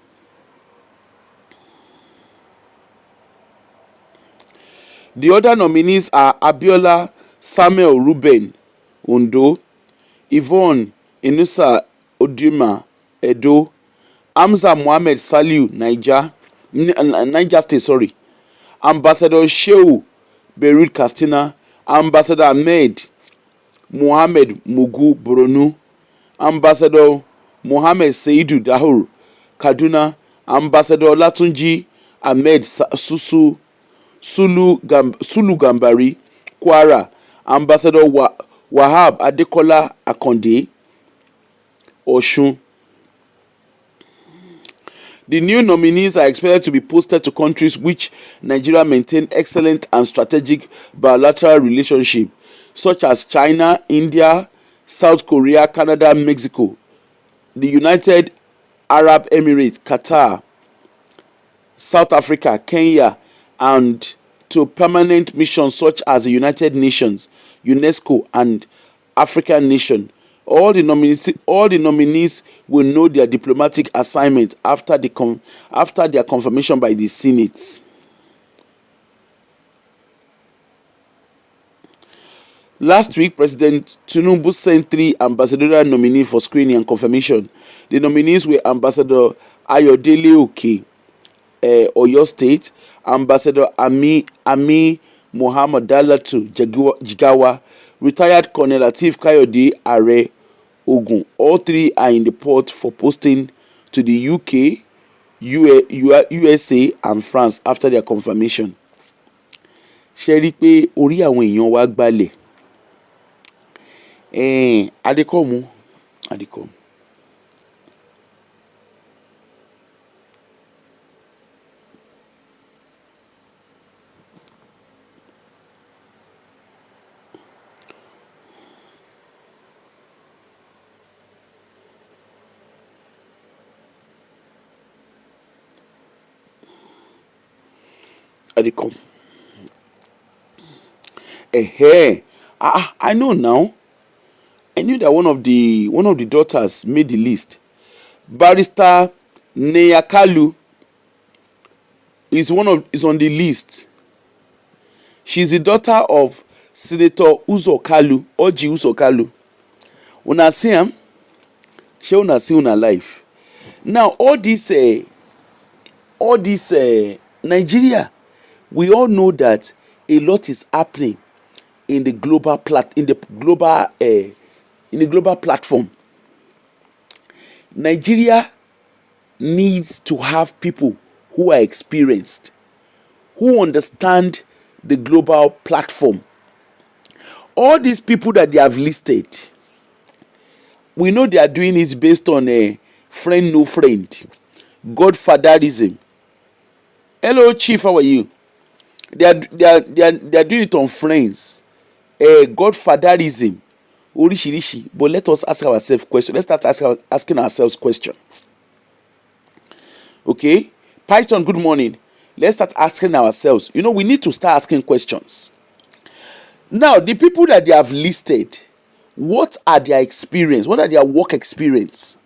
The other nominees are Abiola Samuel Ruben Ondo, Yvonne Inusa Odima Edo, Hamza Mohammed Saliu Niger State, Ambassador Shehu Beirut Katsina, Ambassador Ahmed Mohammed Mugu Borno, Ambassador Mohammed Seidu Dahur Kaduna, Ambassador Latunji Ahmed Sulu Gambari Kwara, Ambassador Wahab Adekola Akonde Oshun. The new nominees are expected to be posted to countries which Nigeria maintain excellent and strategic bilateral relationship, such as China, India, South Korea, Canada, Mexico, the United Arab Emirates, Qatar, South Africa, Kenya, and to permanent missions such as the United Nations, UNESCO, and African Nation. All the nominees will know their diplomatic assignment after their confirmation by the Senate. Last week, President Tinunbu sent 3 ambassadorial nominees for screening and confirmation. The nominees were Ambassador Ayodele Oke, Oyo State, Ambassador Ami Muhammad Dalatu Jigawa, retired Colonel Lateef Kayode Are Ogun. All 3 are in the port for posting to the UK, USA, and France after their confirmation. Ṣé rí pé orí àwọn èèyàn wa gbalẹ̀? Adékọ̀mú. I dey come. I know now. I knew that one of the daughters made the list. Barrister Neyakalu is on the list. She's the daughter of Senator Oji Uzo. Una see am? Shey una see una life. Now all this Nigeria, we all know that a lot is happening in the global platform. Nigeria needs to have people who are experienced, who understand the global platform. All these people that they have listed, we know they are doing it based on a friend no friend, godfatherism. Hello chief, how are you? They are doing it on friends, godfatherism, orishirishi. But let us ask ourselves question. Let's start asking ourselves question. Okay, Python, good morning. Let's start asking ourselves. We need to start asking questions. Now, the people that they have listed, what are their experience? What are their work experience?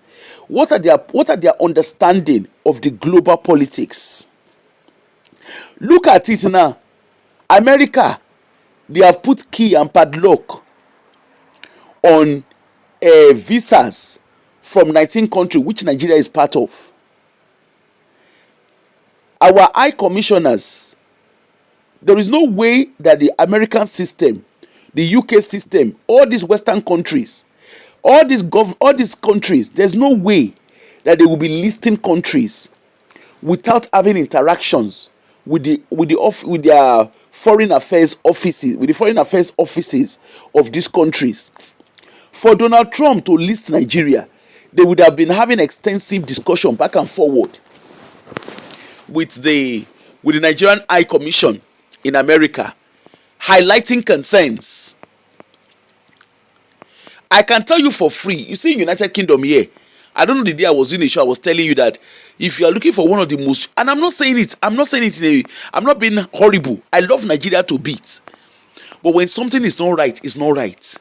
What are their understanding of the global politics? Look at it now. America, they have put key and padlock on visas from 19 countries, which Nigeria is part of. Our high commissioners, there is no way that the American system, the UK system, all these Western countries, all these countries, there's no way that they will be listing countries without having interactions with their foreign affairs offices, with the foreign affairs offices of these countries. For Donald Trump to list Nigeria, they would have been having extensive discussion back and forward with the Nigerian High Commission in America, highlighting concerns. I can tell you for free. You see, United Kingdom here, I don't know the day I was doing the show, I was telling you that if you are looking for one of the most, and I'm not saying it I'm not being horrible. I love Nigeria to bits. But when something is not right, it's not right.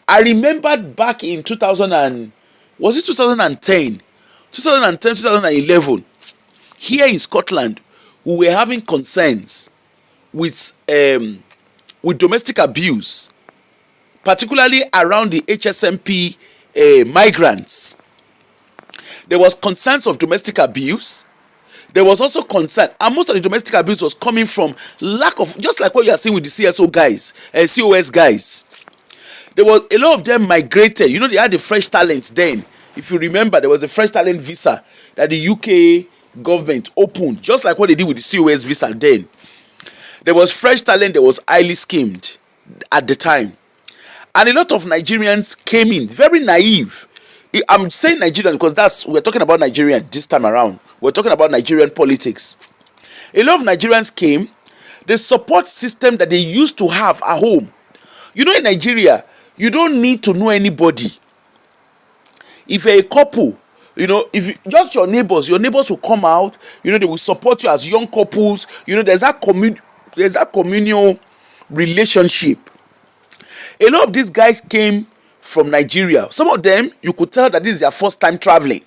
I remembered back in 2010, 2011, here in Scotland, we were having concerns with domestic abuse, particularly around the HSMP migrants. There was concerns of domestic abuse. There was also concern, and most of the domestic abuse was coming from lack of, just like what you are seeing with the CSO guys, COS guys. There was a lot of them migrated. They had the fresh talent then. If you remember, there was a fresh talent visa that the UK government opened, just like what they did with the COS visa then. There was fresh talent that was highly schemed at the time. And a lot of Nigerians came in, very naive. I'm saying Nigerians because we're talking about Nigeria this time around. We're talking about Nigerian politics. A lot of Nigerians came. The support system that they used to have at home. In Nigeria, you don't need to know anybody. If you're a couple, if just your neighbors will come out, they will support you as young couples. There's that communal relationship. A lot of these guys came from Nigeria. Some of them, you could tell that this is their first time traveling.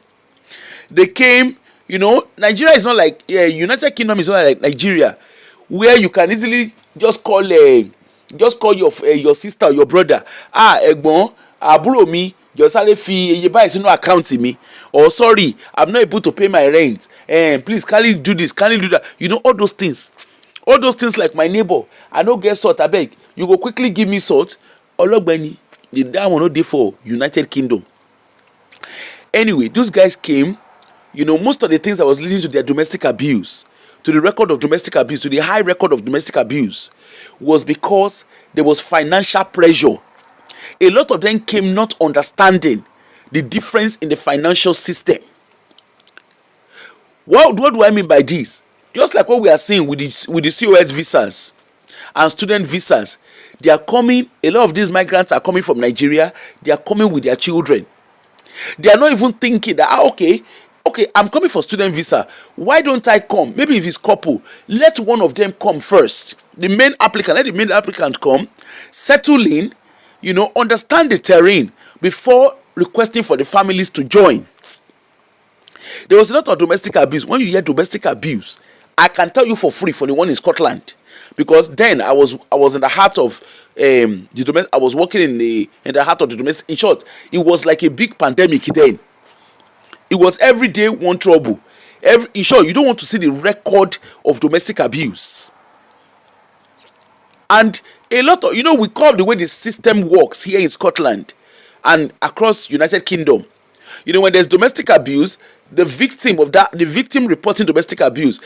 They came, Nigeria is not like, United Kingdom is not like Nigeria, where you can easily just call your sister or your brother. Ẹ̀gbọ́n, àbúrò mi, just sáré fi iye báyìí sínú account mi. Or sorry, I'm not able to pay my rent. Please, can you do this? Can you do that? All those things. All those things like my neighbor, I no get salt, abeg. You go quickly give me salt. Ologbeni, that one no dey for United Kingdom. Anyway, those guys came. Most of the things that was leading to their domestic abuse, to the record of domestic abuse, to the high record of domestic abuse, was because there was financial pressure. A lot of them came not understanding the difference in the financial system. What do I mean by this? Just like what we are seeing with the COS visas and student visas, they are coming. A lot of these migrants are coming from Nigeria. They are coming with their children. They are not even thinking that okay, Okay, I'm coming for student visa. Why don't I come? Maybe if it's couple, let one of them come first. The main applicant, let the main applicant come, settle in, understand the terrain before requesting for the families to join. There was a lot of domestic abuse. When you hear domestic abuse, I can tell you for free for the one in Scotland, because then I was in the heart of I was working in the heart of the domestic. In short, it was like a big pandemic then. It was every day one trouble. In short, you don't want to see the record of domestic abuse. And a lot of, we call the way the system works here in Scotland and across United Kingdom. When there's domestic abuse, the victim reporting domestic abuse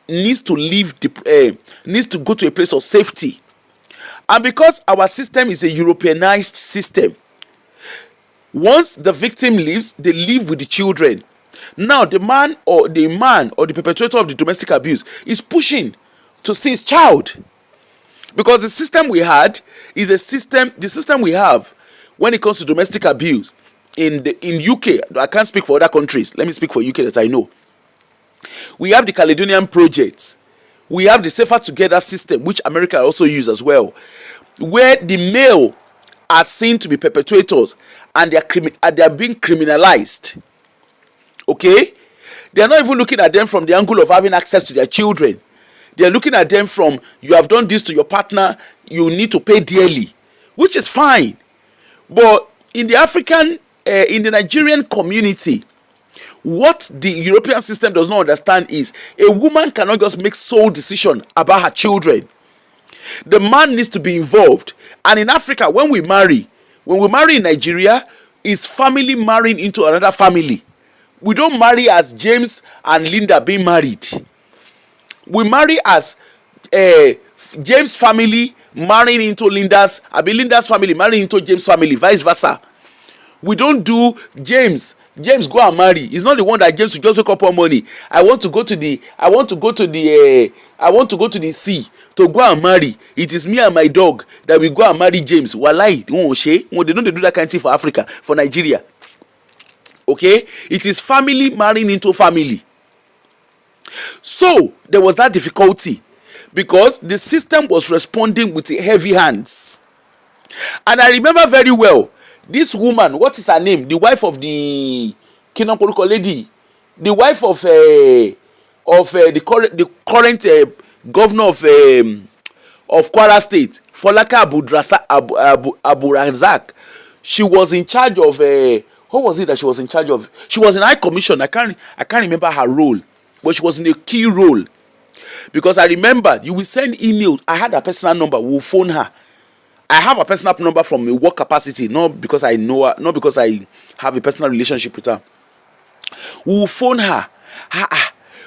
needs to go to a place of safety. And because our system is a Europeanized system, once the victim leaves, they live with the children. Now the man or the perpetrator of the domestic abuse is pushing to see his child, because the system we had is the system we have when it comes to domestic abuse in UK. I can't speak for other countries. Let me speak for UK that I know. We have the Caledonian Project. We have the Safer Together system, which America also use as well, where the male are seen to be perpetrators and they are being criminalized. Okay, they are not even looking at them from the angle of having access to their children. They are looking at them from, you have done this to your partner, you need to pay dearly, which is fine. But in the Nigerian community, what the European system does not understand is a woman cannot just make sole decision about her children. The man needs to be involved. And in Africa, when we marry in Nigeria, is family marrying into another family. We don't marry as James and Linda being married. We marry as James family marrying into Linda's family marrying into James family, vice versa. We don't do James go and marry. He's not the one that James will just wake up on money. I want to go to the sea to go and marry. It is me and my dog that will go and marry James. Walai, they don't do that kind of thing for Africa, for Nigeria. Okay, it is family marrying into family. So there was that difficulty because the system was responding with heavy hands. And I remember very well this woman, what is her name? The wife of the Tinunbu lady, the wife of the current governor of Kwara State, Folaka Abu Razak. She was in charge of what was it that she was in charge of? She was in High Commission. I can't remember her role, but she was in a key role. Because I remember you will send email. I had her personal number. We'll phone her. I have a personal number from a work capacity, not because I know her, not because I have a personal relationship with her. We will phone her.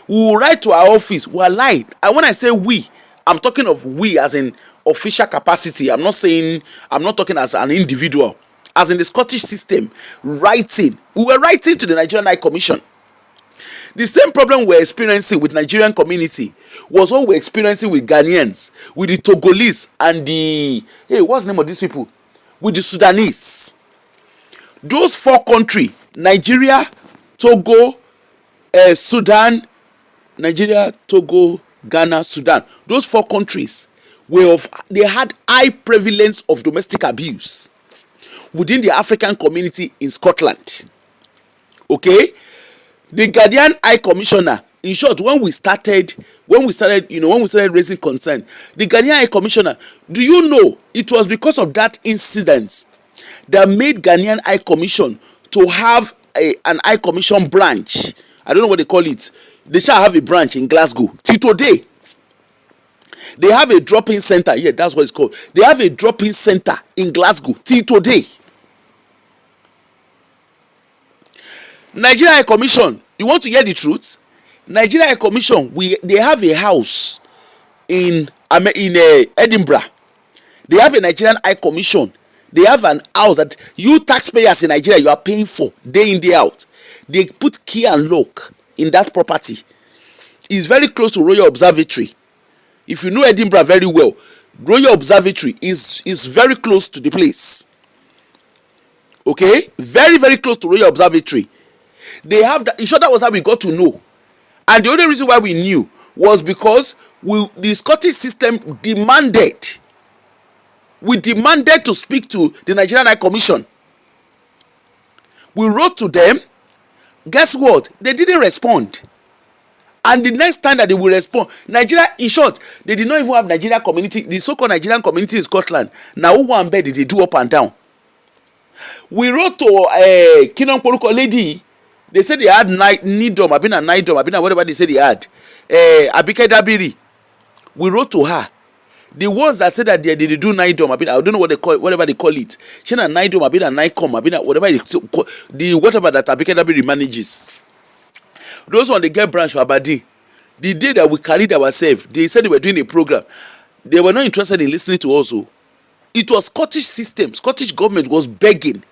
We will write to our office. We are live. And when I say we, I'm talking of we as in official capacity. I'm not talking as an individual. As in the Scottish system, writing. We were writing to the Nigerian High Commission. The same problem we're experiencing with Nigerian community was what we're experiencing with Ghanaians, with the Togolese and what's the name of these people? With the Sudanese. Those four countries, Nigeria, Togo, Sudan, Nigeria, Togo, Ghana, Sudan. Those four countries they had high prevalence of domestic abuse within the African community in Scotland. Okay? The Guardian High Commissioner, in short, when we started raising concern, the Guardian High Commissioner, do you know it was because of that incident that made Ghanaian High Commission to have an High Commission branch? I don't know what they call it. They shall have a branch in Glasgow till today. They have a drop-in center. Yeah, that's what it's called. They have a drop-in center in Glasgow till today. Nigeria High Commission, you want to hear the truth? Nigeria High Commission, they have a house in Edinburgh. They have a Nigerian High Commission. They have an house that you taxpayers in Nigeria, you are paying for day in, day out. They put key and lock in that property. It's very close to Royal Observatory. If you know Edinburgh very well, Royal Observatory is very close to the place. Okay? Very, very close to Royal Observatory. They have that. In short, that was how we got to know. And the only reason why we knew was because the Scottish system demanded. We demanded to speak to the Nigerian High Commission. We wrote to them. Guess what? They didn't respond. And the next time that they will respond, Nigeria, in short, they did not even have Nigerian community, the so-called Nigerian community in Scotland. Now, who one bed did they do up and down? We wrote to Tinunbu lady. They said they had Nidom, I've been whatever they said they had. Abike Dabiri. We wrote to her. The ones that said that they do Nidom, I don't know what they call, whatever they call it. She na Nidom, Nicom, whatever whatever that Abike Dabiri manages. Those on the get branch for Abadi, the day that we carried ourselves, they said they were doing a program. They were not interested in listening to us. It was Scottish system. Scottish government was begging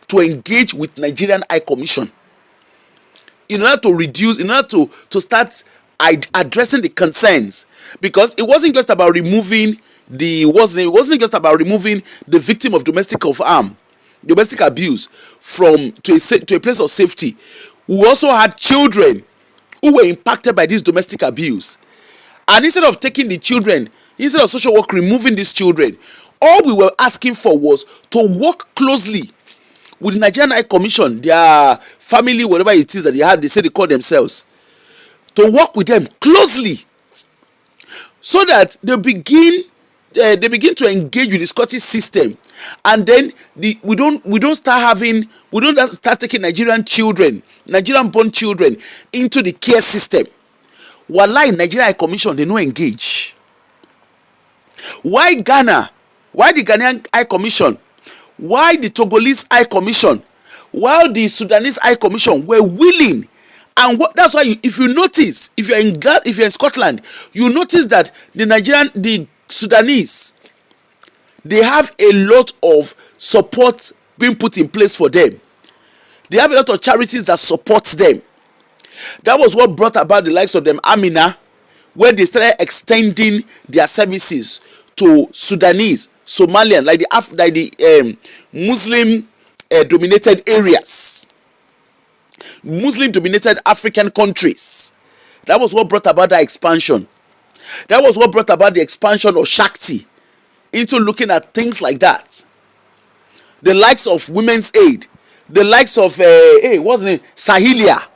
to engage with Nigerian High Commission in order to reduce, in order to start addressing the concerns, because it wasn't just about removing it wasn't just about removing the victim of domestic abuse from to a place of safety. We also had children who were impacted by this domestic abuse, and instead of taking the children, instead of social work removing these children, all we were asking for was to work closely with the Nigerian High Commission, their family, whatever it is that they say they call themselves, to work with them closely, so that they begin to engage with the Scottish system, and then we don't start taking Nigerian born children into the care system. Wallahi, Nigerian High Commission, they no engage. Why Ghana? Why the Ghanaian High Commission? Why the Togolese High Commission? While the Sudanese High Commission were willing. And that's why if you notice, if you're in Scotland, you notice that the Sudanese, they have a lot of support being put in place for them. They have a lot of charities that support them. That was what brought about the likes of them Amina, where they started extending their services to Sudanese, Somalian, like the Muslim dominated areas, Muslim dominated African countries. That was what brought about that expansion. That was what brought about the expansion of Shakti into looking at things like that. The likes of Women's Aid, the likes of what's the name? Sahilia.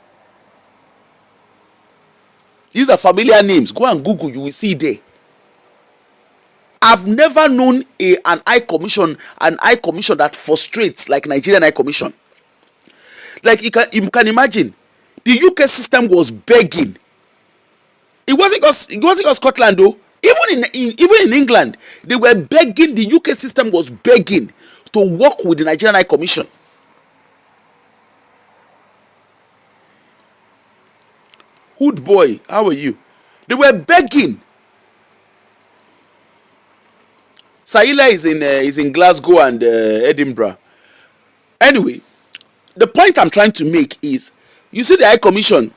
These are familiar names. Go and Google, you will see it there. I've never known an High Commission that frustrates like Nigerian High Commission. Like you can imagine, the UK system was begging. It wasn't because Scotland though. Even in England, they were begging. The UK system was begging to work with the Nigerian High Commission. Hood boy, how are you? They were begging. Sahila is in Glasgow and Edinburgh. Anyway, the point I'm trying to make is, you see the High Commission,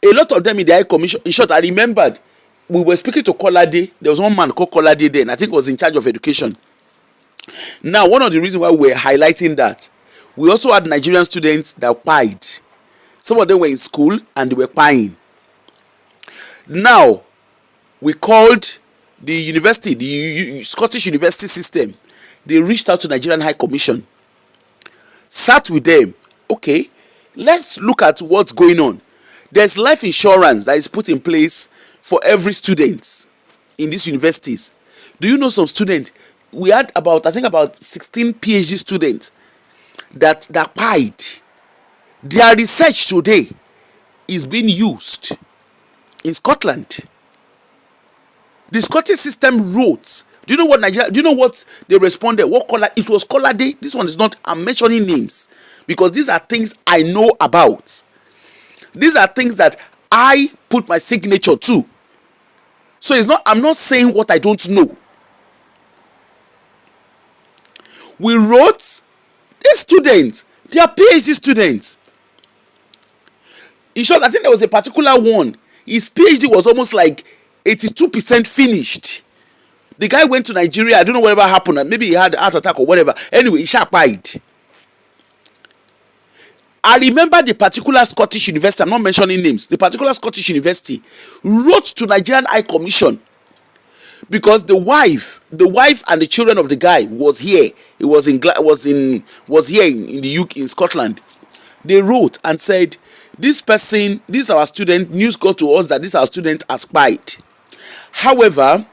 a lot of them in the High Commission, in short, I remembered, we were speaking to Kolade. There was one man called Kolade then, I think was in charge of education. Now, one of the reasons why we're highlighting that, we also had Nigerian students that pied. Some of them were in school and they were pieing. Now, we called the university, the Scottish university system. They reached out to Nigerian High Commission, sat with them. Okay, let's look at what's going on. There's life insurance that is put in place for every student in these universities. Do you know some students? We had about 16 PhD students that pied. Their research today is being used in Scotland. The Scottish system wrote. Do you know what they responded? It was Colade. This one is not, I'm mentioning names because these are things I know about. These are things that I put my signature to. So I'm not saying what I don't know. We wrote these students, they are PhD students. In short, I think there was a particular one. His PhD was almost like 82% finished. The guy went to Nigeria. I don't know whatever happened. Maybe he had a heart attack or whatever. Anyway, he sharp eyed. I remember the particular Scottish university, I'm not mentioning names, the particular Scottish university wrote to Nigerian High Commission because the wife and the children of the guy was here. It was here in the UK, in Scotland. They wrote and said, this person, this our student, news got to us that this our student has spied. However,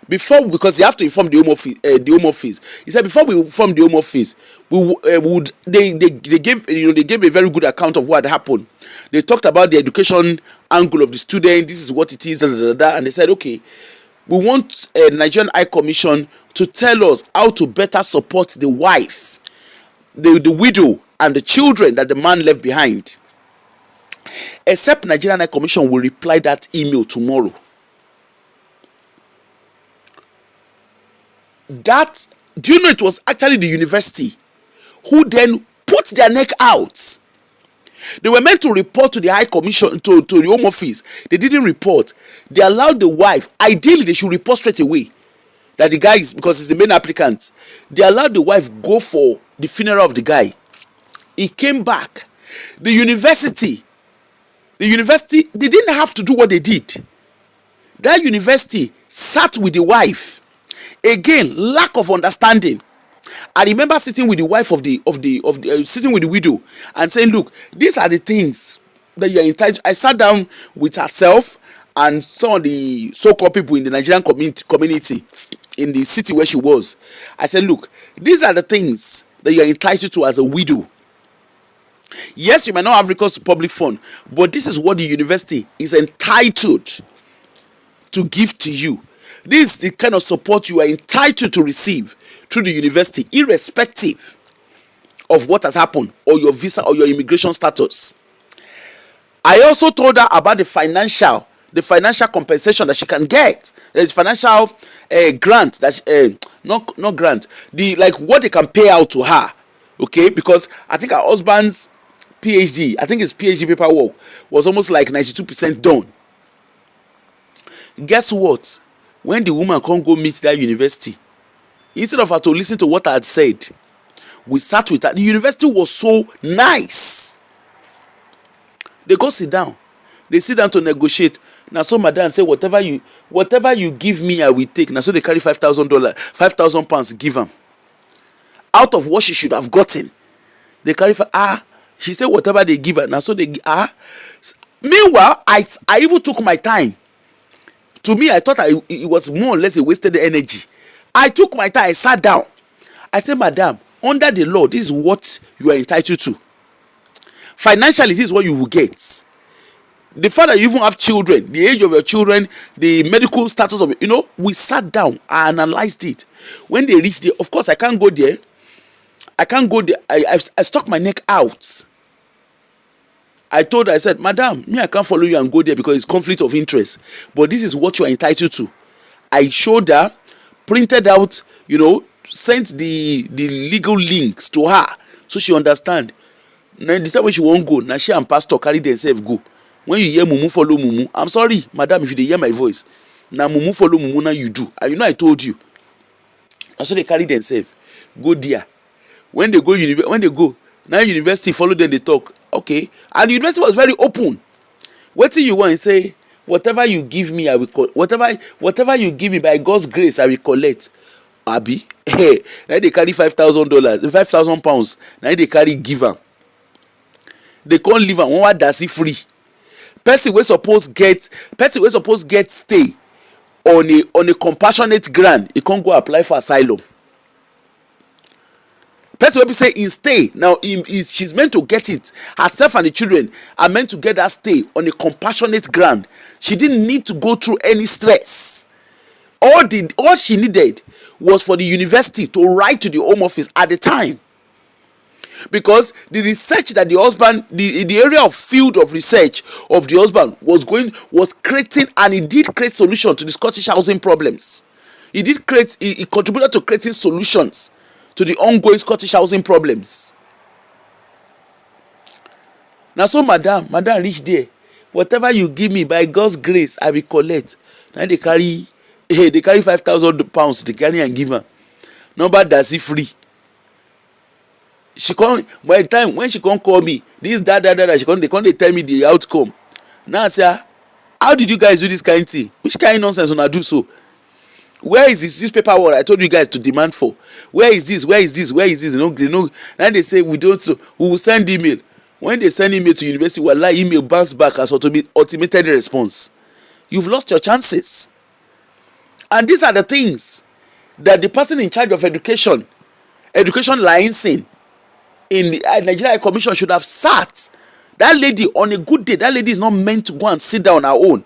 before, because they have to inform the home office, he said before we inform the home office, they gave a very good account of what had happened. They talked about the education angle of the student. This is what it is, and they said, okay, we want a Nigerian High Commission to tell us how to better support the wife, the widow, and the children that the man left behind. Except Nigerian High Commission will reply that email tomorrow. That, do you know, it was actually the university who then put their neck out. They were meant to report to the High Commission, to the Home Office. They didn't report. They allowed the wife, ideally they should report straight away that the guy is, because he's the main applicant. They allowed the wife go for the funeral of the guy. He came back. The university, they didn't have to do what they did. That university sat with the wife. Again, lack of understanding. I remember sitting with the wife sitting with the widow and saying, look, these are the things that you are entitled. I sat down with herself and some of the so-called people in the Nigerian community in the city where she was. I said, look, these are the things that you are entitled to as a widow. Yes, you might not have recourse to public fund, but this is what the university is entitled to give to you. This is the kind of support you are entitled to receive through the university, irrespective of what has happened or your visa or your immigration status. I also told her about the financial compensation that she can get, the financial grant that not grant, the like what they can pay out to her. Okay, because I think her husband's PhD, I think his PhD paperwork was almost like 92% done. Guess what? When the woman can't go meet that university, instead of her to listen to what I had said, we sat with her. The university was so nice. They go sit down. They sit down to negotiate. Now so madam say, whatever you give me, I will take. Now so they carry £5,000, give them. Out of what she should have gotten. They carry she said whatever they give her. Now so they Meanwhile, I even took my time. To me, I thought it was more or less a wasted energy. I took my time, I sat down. I said, madam, under the law, this is what you are entitled to. Financially, this is what you will get. The fact that you even have children, the age of your children, the medical status of it, we sat down and analyzed it. When they reached there, of course, I can't go there. I stuck my neck out. I told her, I said, madam, I can't follow you and go there because it's conflict of interest. But this is what you are entitled to. I showed her, printed out, sent the legal links to her so she understand. Now the time when she won't go, now she and pastor carry themselves go. When you hear mumu follow mumu, I'm sorry, madam, if you hear my voice. Now mumu follow mumu, now you do. And I told you. And so they carry themselves, go there. When they go, now university follow them, they talk. Okay, and the university was very open. What do you want to say? Whatever you give me, I will whatever you give me by God's grace, I will collect. Abi, now they carry £5,000, £5,000. Now they carry give am. They can't leave am. One does it free. Person we suppose get stay on a compassionate ground. He can't go apply for asylum. Person will be say in stay now. She's meant to get it. Herself and the children are meant to get that stay on a compassionate ground. She didn't need to go through any stress. All she needed was for the university to write to the Home Office at the time, because the research that the husband, the area of field of research of the husband was creating, and he did create solution to the Scottish housing problems. He contributed to creating solutions to the ongoing Scottish housing problems. Now so madam reach there. Whatever you give me by God's grace, I will collect. Now they carry £5,000, they carry and give her. Nobody does it free. she come by the time when she come call me this that she come dey tell me the outcome. Now I say how did you guys do this kind thing? Which kind nonsense una do so? Where is this paperwork I told you guys to demand for? Where is this? They know. Now they say we don't know. We will send email. When they send email to university, wallah, email bounce back as automated response. You've lost your chances. And these are the things that the person in charge of education licensing in the Nigeria High Commission should have sat. That lady on a good day, that lady is not meant to go and sit down on her own.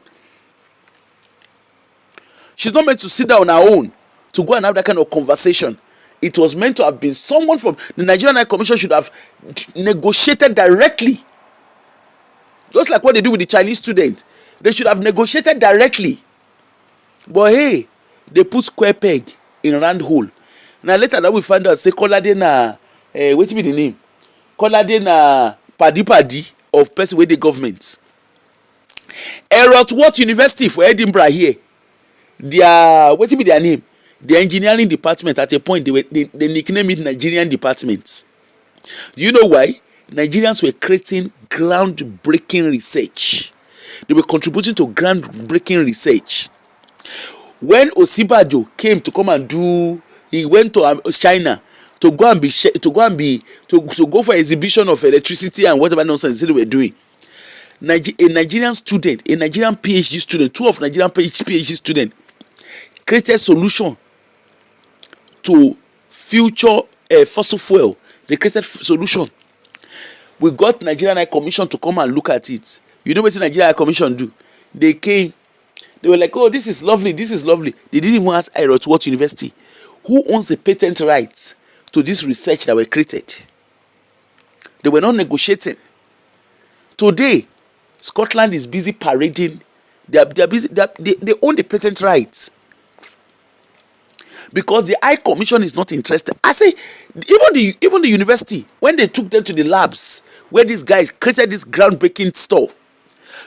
She's not meant to sit down on her own to go and have that kind of conversation. It was meant to have been someone from the Nigerian High Commission should have negotiated directly. Just like what they do with the Chinese student. They should have negotiated directly. But hey, they put square peg in round hole. Now later that we find out say Kolade na wetin be the name? Kolade na padi of person wey dey government. What University for Edinburgh here, their wetin be their name? The engineering department at a point they nickname it Nigerian department. Do you know why? Nigerians were creating groundbreaking research. They were contributing to groundbreaking research. When Osibajo came to come and do, he went to China to go for exhibition of electricity and whatever nonsense they were doing. A Nigerian student, a Nigerian PhD student, two of Nigerian PhD students created solution to future fossil fuel. They created solution. We got Nigerian High Commission to come and look at it. You know what the Nigerian High Commission do? They came. They were like, oh, this is lovely. They didn't even ask what University who owns the patent rights to this research that were created. They were not negotiating. Today, Scotland is busy parading. They own the patent rights. Because the High Commission is not interested. I say, even the university, when they took them to the labs where these guys created this groundbreaking stuff,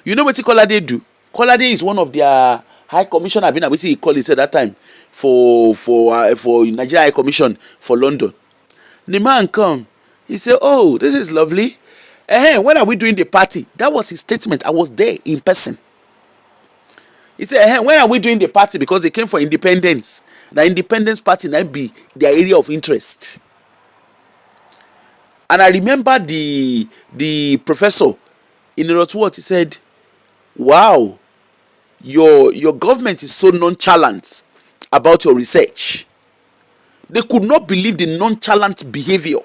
you know what Kolade do? Kolade is one of their High Commission. I've been able to call it at that time for Nigeria High Commission for London. The man come, he said, "Oh, this is lovely. When are we doing the party?" That was his statement. I was there in person. He said, when are we doing the party? Because they came for independence. The independence party might be their area of interest. And I remember the professor in what he said, wow, your government is so nonchalant about your research. They could not believe the nonchalant behavior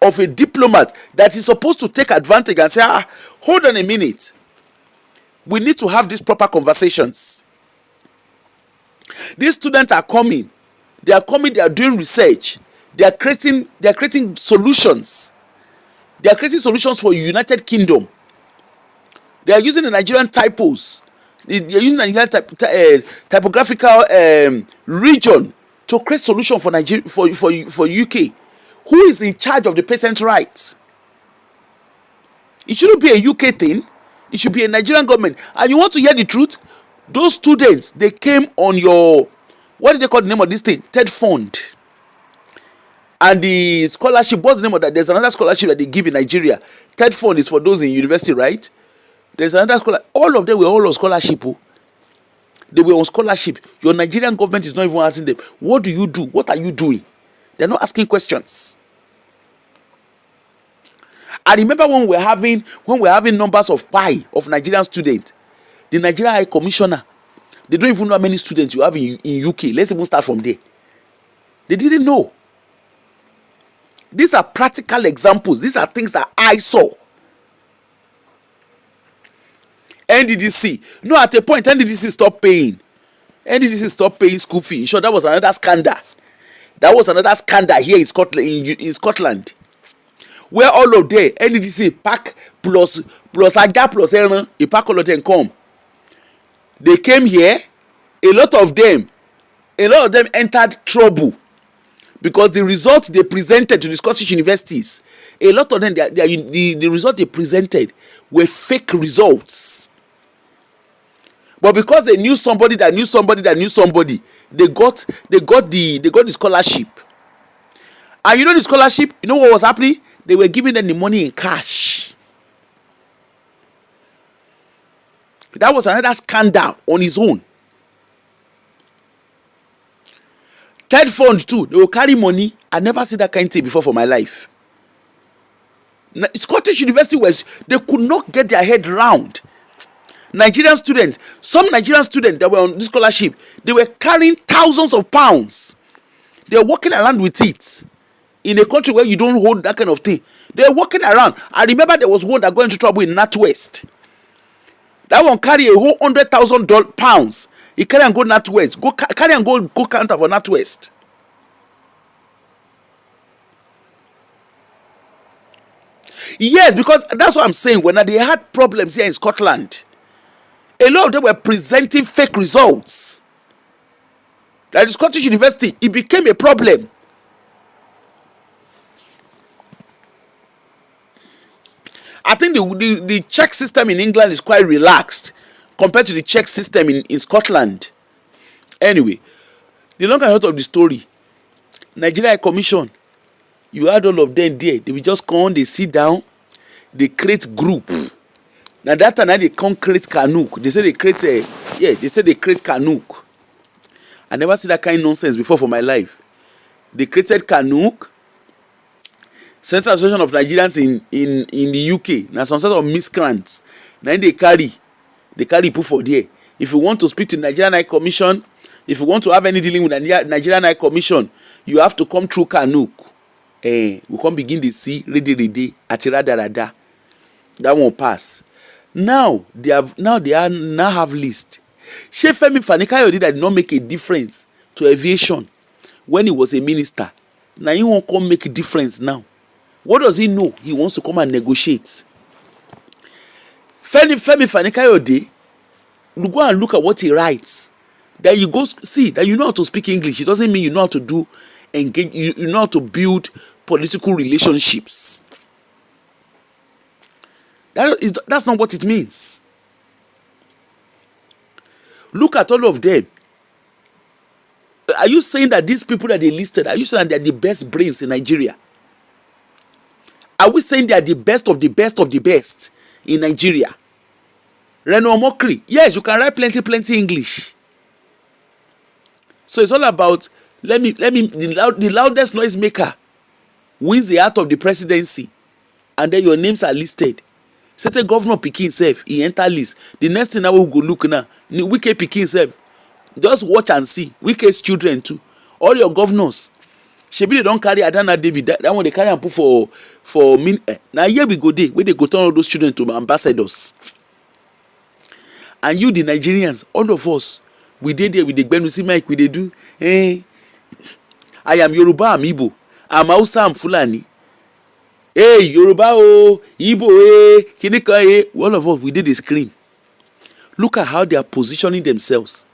of a diplomat that is supposed to take advantage and say, hold on a minute. We need to have these proper conversations. These students are coming. They are doing research. They are creating solutions. They are creating solutions for United Kingdom. They are using the Nigerian typos. They are using the Nigerian typographical region to create solution for Nigeria, for UK. Who is in charge of the patent rights? It shouldn't be a UK thing. It should be a Nigerian government. And you want to hear the truth? Those students, they came on your, what did they call the name of this thing? TED Fund. And the scholarship, what's the name of that? There's another scholarship that they give in Nigeria. TED Fund is for those in university, right? There's another scholarship. All of them were all on scholarship. They were on scholarship. Your Nigerian government is not even asking them, what do you do? What are you doing? They're not asking questions. I remember when we're having numbers of pi of Nigerian students, the Nigerian High Commissioner, they don't even know how many students you have in UK. Let's even start from there. They didn't know. These are practical examples. These are things that I saw. NDDC. No, at a point, NDDC stopped paying. NDDC stopped paying school fee. In short, that was another scandal. That was another scandal here in Scotland. In Scotland, where all of them NDDC pack plus Aja plus Elran, a pack all of them come. They came here. A lot of them entered trouble because the results they presented to the Scottish universities, a lot of them, the results they presented were fake results. But because they knew somebody that knew somebody that knew somebody, they got the scholarship. And you know the scholarship, you know what was happening? They were giving them the money in cash. That was another scandal on its own. Third fund too, they will carry money. I never see that kind of thing before for my life. Scottish University they could not get their head round. Nigerian students, some Nigerian students that were on this scholarship, they were carrying thousands of pounds. They were walking around with it. In a country where you don't hold that kind of thing, they were walking around. I remember there was one that got into trouble in Northwest. That one carry a whole £100,000. He carry and go Northwest. Carry and go counter for Northwest. Yes, because that's what I'm saying. When they had problems here in Scotland, a lot of them were presenting fake results. Like the Scottish University, it became a problem. I think the check system in England is quite relaxed compared to the check system in Scotland. Anyway, the long and short of the story, Nigeria Commission, you had all of them there. They will just come, they sit down, they create group. Now that time they come create Canuck. They say they create Canuck. I never see that kind of nonsense before for my life. They created Canuck, Central Association of Nigerians in the UK. Now some sort of miscreants. Then they carry put for there. If you want to speak to Nigerian High Commission, if you want to have any dealing with Nigerian High Commission, you have to come through Canuck. We come begin to see ready atira. That won't pass. Now they have list. Femi Fani-Kayode that did not make a difference to aviation when he was a minister. Now he won't come make a difference now. What does he know? He wants to come and negotiate. Femi Fani-Kayode, you go and look at what he writes. Then you go see that you know how to speak English. It doesn't mean you know how to engage. You know how to build political relationships. That's not what it means. Look at all of them. Are you saying that these people that they listed, are you saying that they're the best brains in Nigeria? Are we saying they are the best of the best of the best in Nigeria? Reno Omokri, yes, you can write plenty English. So it's all about the loudest noise maker wins the heart of the presidency, and then your names are listed. Certain governor pikin himself, he enter list. The next thing I will go look now, Wike pikin himself, just watch and see. Wike's children too, all your governors. Shebi they don't carry Adana David. That one they carry and put for now here we go there where they go turn all those children to ambassadors. And you the Nigerians, all of us, we did there with the Benusi Mike, we they do. I am Yoruba, I'm Igbo. I'm Hausa, I'm Fulani. Hey, Yoruba, Igbo, Kinika, all of us, we did the scream. Look at how they are positioning themselves.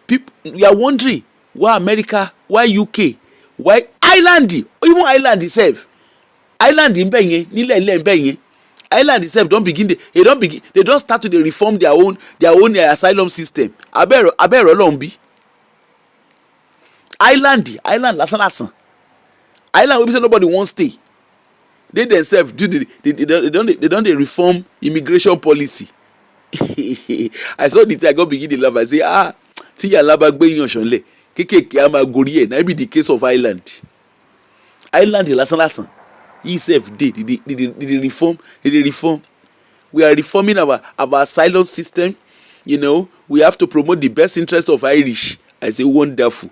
People, you are wondering why America, why UK, why Ireland, even Ireland itself. Ireland in Benye, Nile Benye. Ireland itself don't start to reform their own asylum system. Abero Lombi. Ireland lasan. Ireland we say nobody won't stay. They themselves they don't reform immigration policy. I saw the thing, I go begin the laugh. I say ti ya laba gbe yan sonle kekeke ama gori e na be the case of Ireland lasan. He self did reform. We are reforming our asylum system. You know, we have to promote the best interest of Irish. I say wonderful.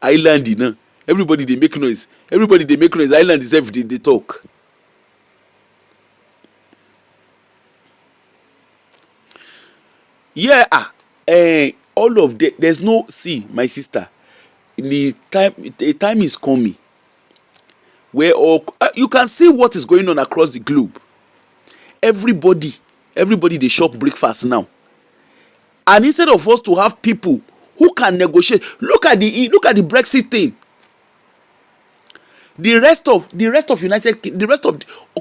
Ireland, you know, everybody they make noise. Ireland itself they talk. Yeah, all of the there's no see my sister. The time is coming where you can see what is going on across the globe. Everybody they shop breakfast now, and instead of us to have people who can negotiate, look at the Brexit thing. The rest of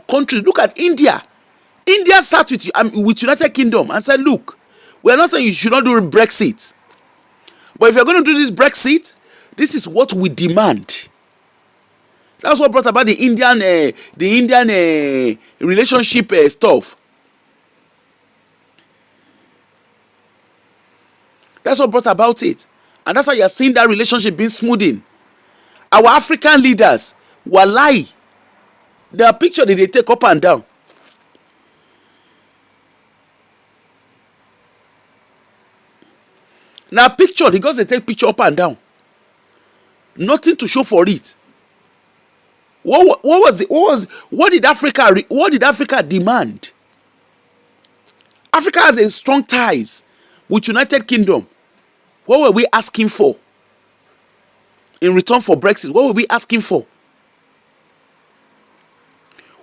countries, look at India. India sat with United Kingdom and said, look, we are not saying you should not do Brexit, but if you're going to do this Brexit, this is what we demand. That's what brought about the Indian relationship stuff. That's what brought about it, and that's why you're seeing that relationship being smoothing. Our African leaders, wallahi, their picture that they take up and down. Now picture because they take picture up and down, nothing to show for it. What did Africa demand? Africa has a strong ties with United Kingdom. What were we asking for in return for Brexit? What were we asking for?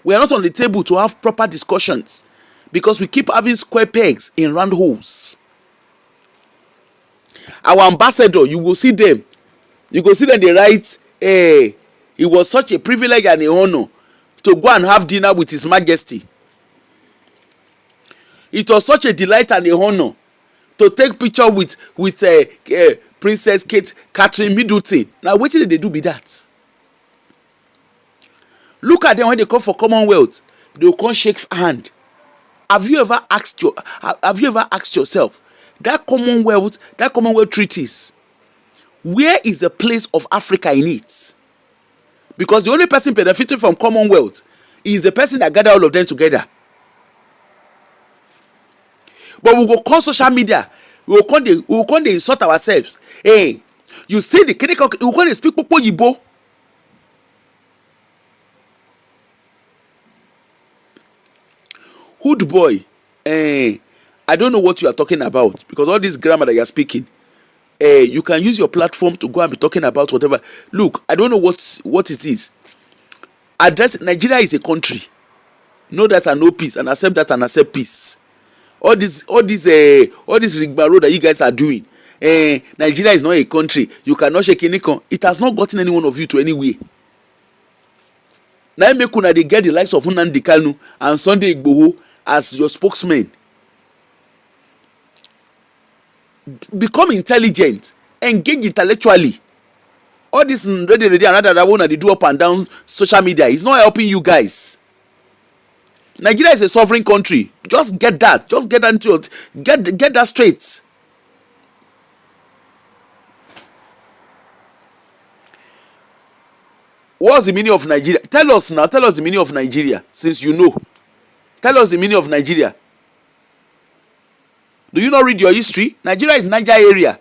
We are not on the table to have proper discussions because we keep having square pegs in round holes. Our ambassador, you will see them. You go see them, they write, it was such a privilege and a honor to go and have dinner with His Majesty. It was such a delight and a honor to take picture with Princess Catherine Middleton. Now, what did they do with that? Look at them when they come for Commonwealth. They will come shake hand. Have you ever asked yourself that Commonwealth treaties? Where is the place of Africa in it? Because the only person benefiting from Commonwealth is the person that gathered all of them together. But we go call social media. We will come dey insult ourselves. Hey, you see the clinical. We will come dey speak Popo Yibo. Hood boy, I don't know what you are talking about because all this grammar that you are speaking, you can use your platform to go and be talking about whatever. Look, I don't know what it is. Address Nigeria is a country. Know that and know peace, and accept that and accept peace. All this rigmarole that you guys are doing. Nigeria is not a country. You cannot shake any con. It has not gotten any one of you to anywhere. Now make una dey get the likes of Nnamdi Kanu and Sunday Igboho as your spokesman. Become intelligent, engage intellectually. All this ready another one that they do up and down social media is not helping you guys. Nigeria is a sovereign country. Just get that. Just get that into it. Get that straight. What's the meaning of Nigeria? Tell us now. Tell us the meaning of Nigeria, since you know. Tell us the meaning of Nigeria. Do you not read your history? Nigeria is Niger area.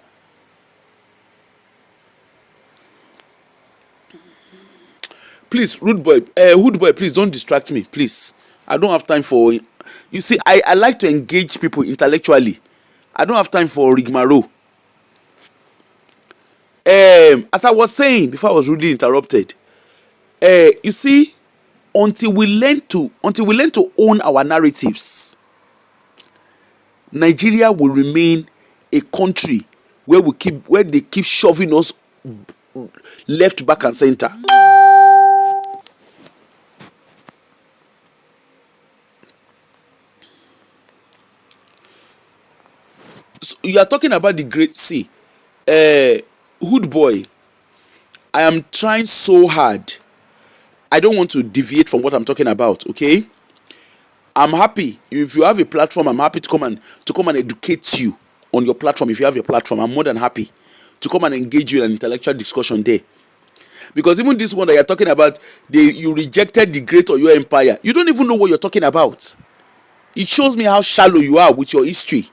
Please, hood boy, please don't distract me, please. I don't have time for. You see, I like to engage people intellectually. I don't have time for rigmarole. As I was saying before I was rudely interrupted, you see, until we learn to own our narratives, Nigeria will remain a country where they keep shoving us left, back, and center. So you are talking about the great sea. Hood boy, I am trying so hard. I don't want to deviate from what I'm talking about, okay? I'm happy if you have a platform. I'm happy to come and educate you on your platform. If you have your platform, I'm more than happy to come and engage you in an intellectual discussion there. Because even this one that you're talking about, you rejected the great Oyo Empire. You don't even know what you're talking about. It shows me how shallow you are with your history.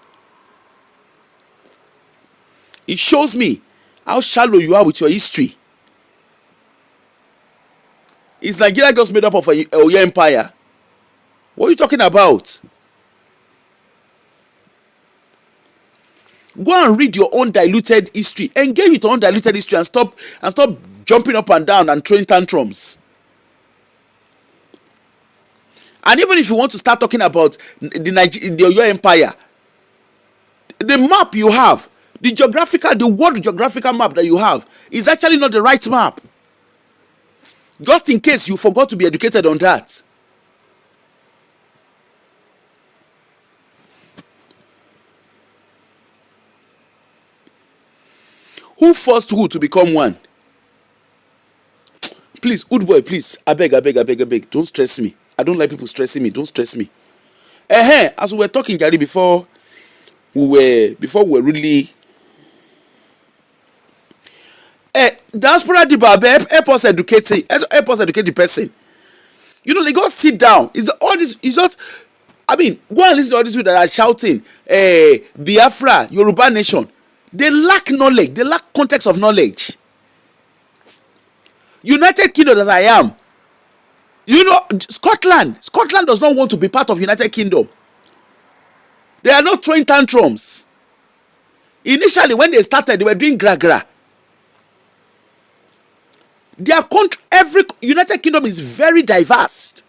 It shows me how shallow you are with your history. Is Nigeria just made up of a Oyo Empire? What are you talking about? Go and read your own diluted history. Engage with your own diluted history and stop jumping up and down and throwing tantrums. And even if you want to start talking about the Oyo Empire, the map you have, the world geographical map that you have is actually not the right map. Just in case you forgot to be educated on that. Who forced who to become one? please, good boy, please, abeg, don't stress me. I don't like people stressing me. Don't stress me. As we were talking, Gary, before we were really diaspora diba, help us educate the person. You know, they go sit down. All this is just, I mean, go and listen to all these people that are shouting, Biafra, Yoruba nation. They lack knowledge. They lack context of knowledge. United Kingdom that I am, you know, Scotland does not want to be part of United Kingdom. They are not throwing tantrums. Initially, when they started, they were doing gra. Their country, every United Kingdom is very diverse.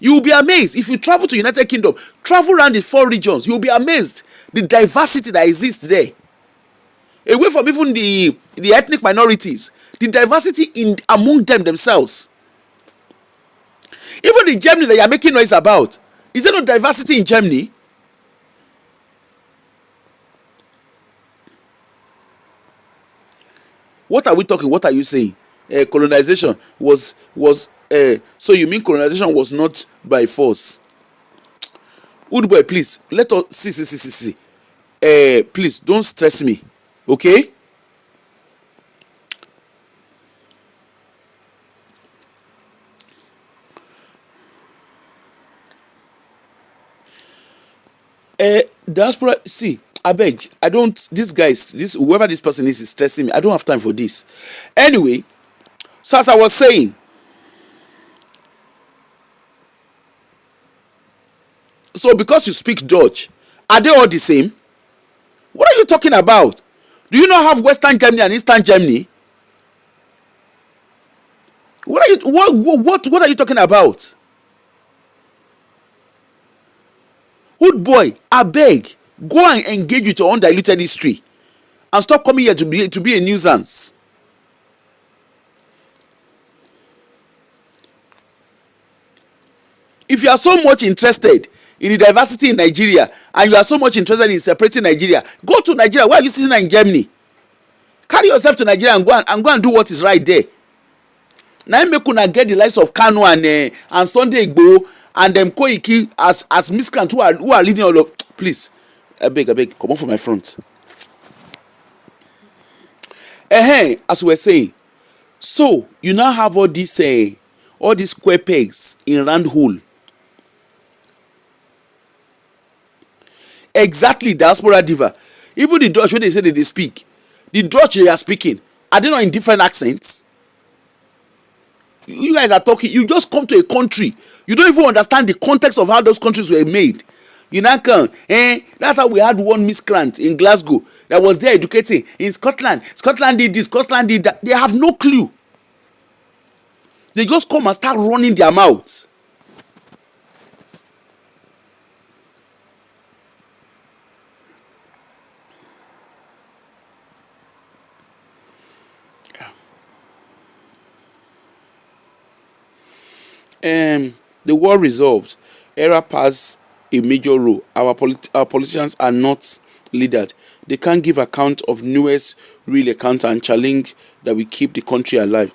You will be amazed if you travel to United Kingdom, travel around the 4 regions. You will be amazed the diversity that exists there. Away from even the ethnic minorities, the diversity in among themselves. Even in Germany that you are making noise about, is there no diversity in Germany? What are we talking? What are you saying? Colonization was so you mean colonization was not by force? Good boy, please let us see. Please don't stress me, okay? Diaspora, see, abeg, I don't, this whoever this person is stressing me. I don't have time for this. Anyway, so as I was saying, so because you speak Dutch, are they all the same? What are you talking about? Do you not have Western Germany and Eastern Germany? What are you talking about? Good boy, abeg, go and engage with your undiluted history and stop coming here to be a nuisance. If you are so much interested in the diversity in Nigeria and you are so much interested in separating Nigeria, go to Nigeria. Why are you sitting in Germany? Carry yourself to Nigeria and go and do what is right there. Now make una get the likes of Kanu and Sunday Igboho and them Koiki as miscreants who are leading all of. Please, abeg, come on from my front. As we were saying, so you now have all these square pegs in round hole. Exactly, diaspora diva. Even the Dutch, when they say that they speak, the Dutch they are speaking, are they not in different accents? You guys are talking, you just come to a country, you don't even understand the context of how those countries were made. You now come, that's how we had one miscreant in Glasgow that was there educating in Scotland. Scotland did this, Scotland did that. They have no clue. They just come and start running their mouths. The war resolved. ERA pass a major role. Our politicians are not leaders. They can't give account of newest real account and challenge that we keep the country alive.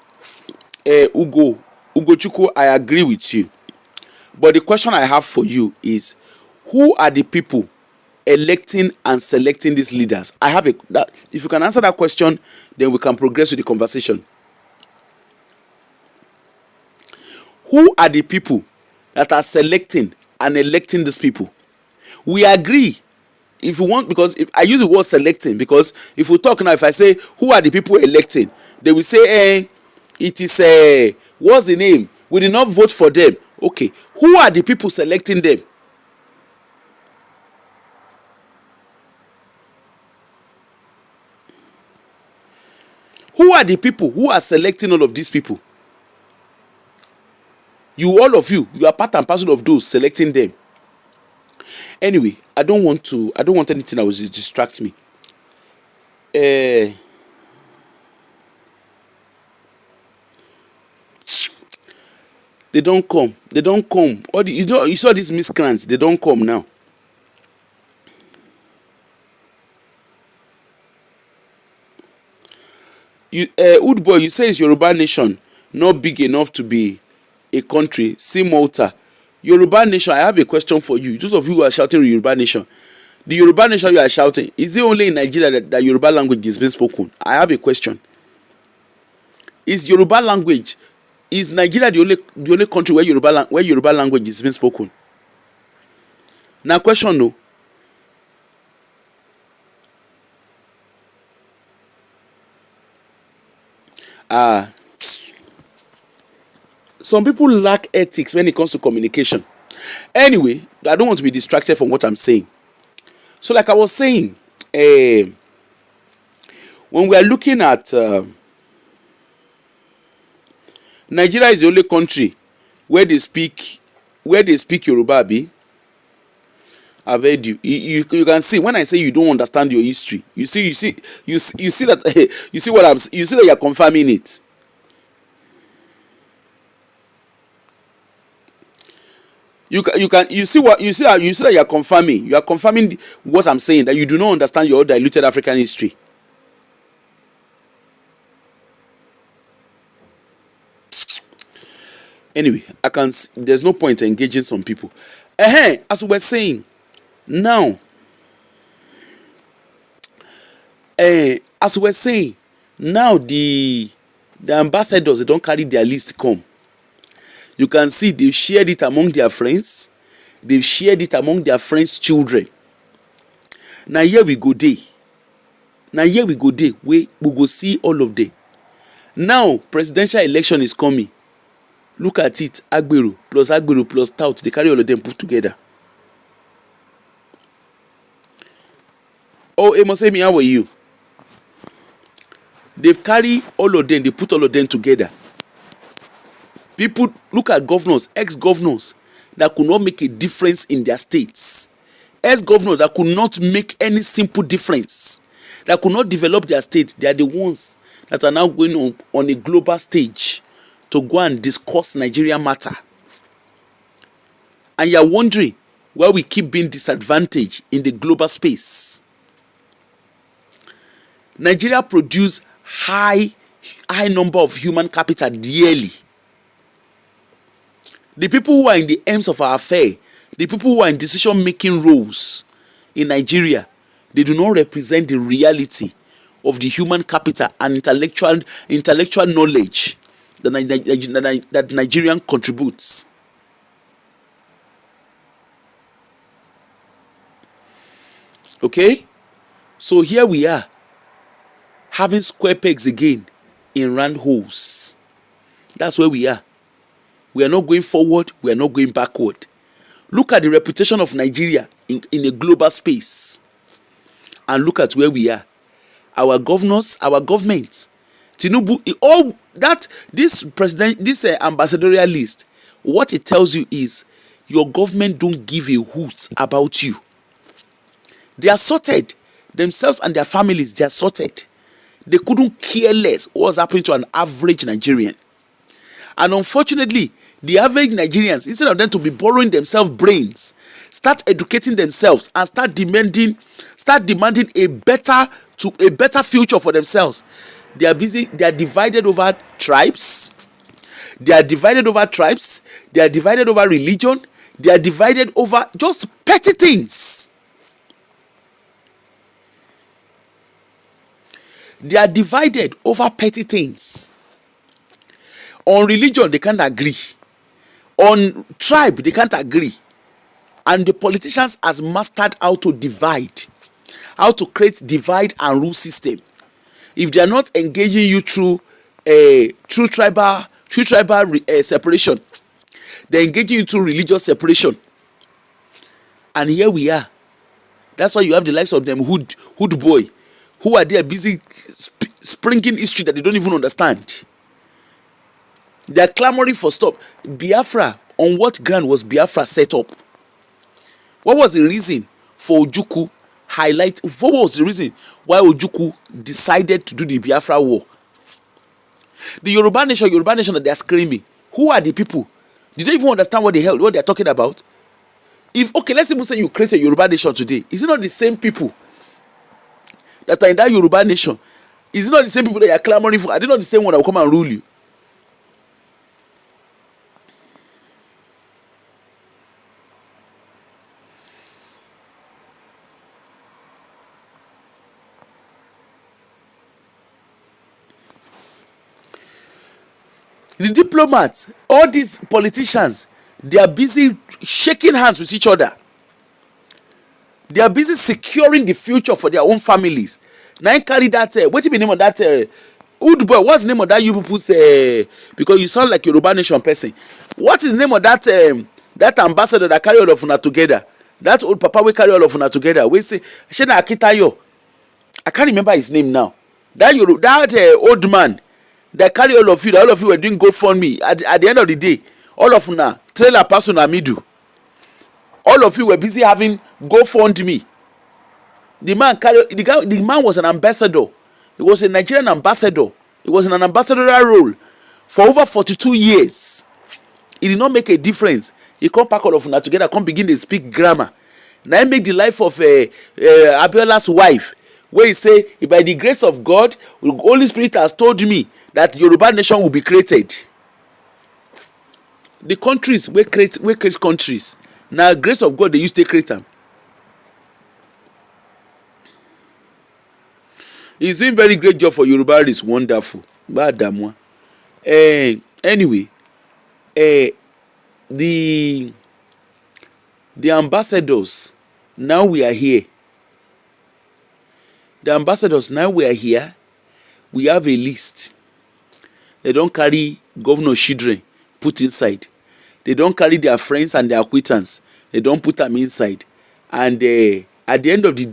Ugochukwu, I agree with you. But the question I have for you is, who are the people electing and selecting these leaders? If you can answer that question, then we can progress with the conversation. Who are the people that are selecting and electing these people? We agree. If you want, because if I use the word selecting, because if we talk now, if I say who are the people electing, they will say, it is what's the name? We did not vote for them. Okay, who are the people selecting them? Who are the people who are selecting all of these people? All of you are part and parcel of those selecting them. Anyway, I don't want anything that will distract me. They don't come. You saw these miscreants, they don't come now. Wood boy, you say it's Yoruba nation. not big enough to be a country. See Malta. Yoruba nation, I have a question for you. Those of you who are shouting Yoruba nation, the Yoruba nation you are shouting, is it only in Nigeria that Yoruba language is being spoken? I have a question. Is Yoruba language, is Nigeria the only country where Yoruba language is being spoken? Now question no. Some people lack ethics when it comes to communication. Anyway, I don't want to be distracted from what I'm saying. So like I was saying, when we are looking at Nigeria is the only country where they speak Yoruba. Abi, I've heard you. You can see when I say you don't understand your history. You see that you see that you're confirming it. You see that you're confirming. You are confirming what I'm saying, that you do not understand your diluted African history. Anyway, there's no point engaging some people. As we were saying, now, the ambassadors, they don't carry their list come. You can see they've shared it among their friends. They've shared it among their friends' children. Now here we go day. We go see all of them. Now presidential election is coming. Look at it. Agbero plus Tout. They carry all of them put together. Oh, Emosemi, how are you? They carry all of them. They put all of them together. People, look at governors, ex-governors that could not make a difference in their states. Ex-governors that could not make any simple difference, that could not develop their state. They are the ones that are now going on a global stage to go and discuss Nigerian matter. And you are wondering why we keep being disadvantaged in the global space. Nigeria produce high number of human capital yearly. The people who are in the aims of our affair, the people who are in decision-making roles in Nigeria, they do not represent the reality of the human capital and intellectual knowledge that Nigerian contributes. Okay? So here we are, having square pegs again in round holes. That's where we are. We are not going forward. We are not going backward. Look at the reputation of Nigeria in a global space. And look at where we are. Our governors, our government, Tinunbu, this ambassadorial list, what it tells you is your government don't give a hoot about you. They are sorted. Themselves and their families, they are sorted. They couldn't care less what's happening to an average Nigerian. And unfortunately, the average Nigerians, instead of them to be borrowing themselves brains, start educating themselves and start demanding a better future for themselves. They are busy. They are divided over tribes. They are divided over religion. They are divided over just petty things. They are divided over petty things. On religion, they can't agree. On tribe, they can't agree. And the politicians has mastered how to divide, how to create divide and rule system. If they are not engaging you through tribal separation, they are engaging you through religious separation. And here we are. That's why you have the likes of them hood boy, who are there busy springing history that they don't even understand. They are clamoring for stop. Biafra, on what ground was Biafra set up? What was the reason for Ojukwu what was the reason why Ojukwu decided to do the Biafra war? The Yoruba nation that they are screaming, who are the people? Did they even understand what they are talking about? Let's even say you create a Yoruba nation today. Is it not the same people that are in that Yoruba nation? Is it not the same people that you are clamoring for? Are they not the same one that will come and rule you? The diplomats, all these politicians, they are busy shaking hands with each other. They are busy securing the future for their own families. Now I carry that what's the name of that old boy? What's the name of that you people say? Because you sound like Yoruba nation person. What is the name of that that ambassador that carry all of una together? That old papa we carry all of una together. We say Shena Akitayo. I can't remember his name now. That old man that carry all of you were doing GoFundMe. At the end of the day, all of una trailer pass una middle. All of you were busy having GoFundMe. The man was an ambassador. He was a Nigerian ambassador. He was in an ambassadorial role for over 42 years. It did not make a difference. He come pack all of una together, come begin to speak grammar. Now make the life of Abiola's wife, where he say, by the grace of God, the Holy Spirit has told me that Yoruba nation will be created. The countries we create countries. Now grace of God they used to create them. He's doing very great job for Yoruba. Is wonderful. Anyway, the ambassadors, now we are here. The ambassadors, now we are here. We have a list. They don't carry Governor children put inside. They don't carry their friends and their acquaintance. They don't put them inside. And at the end of the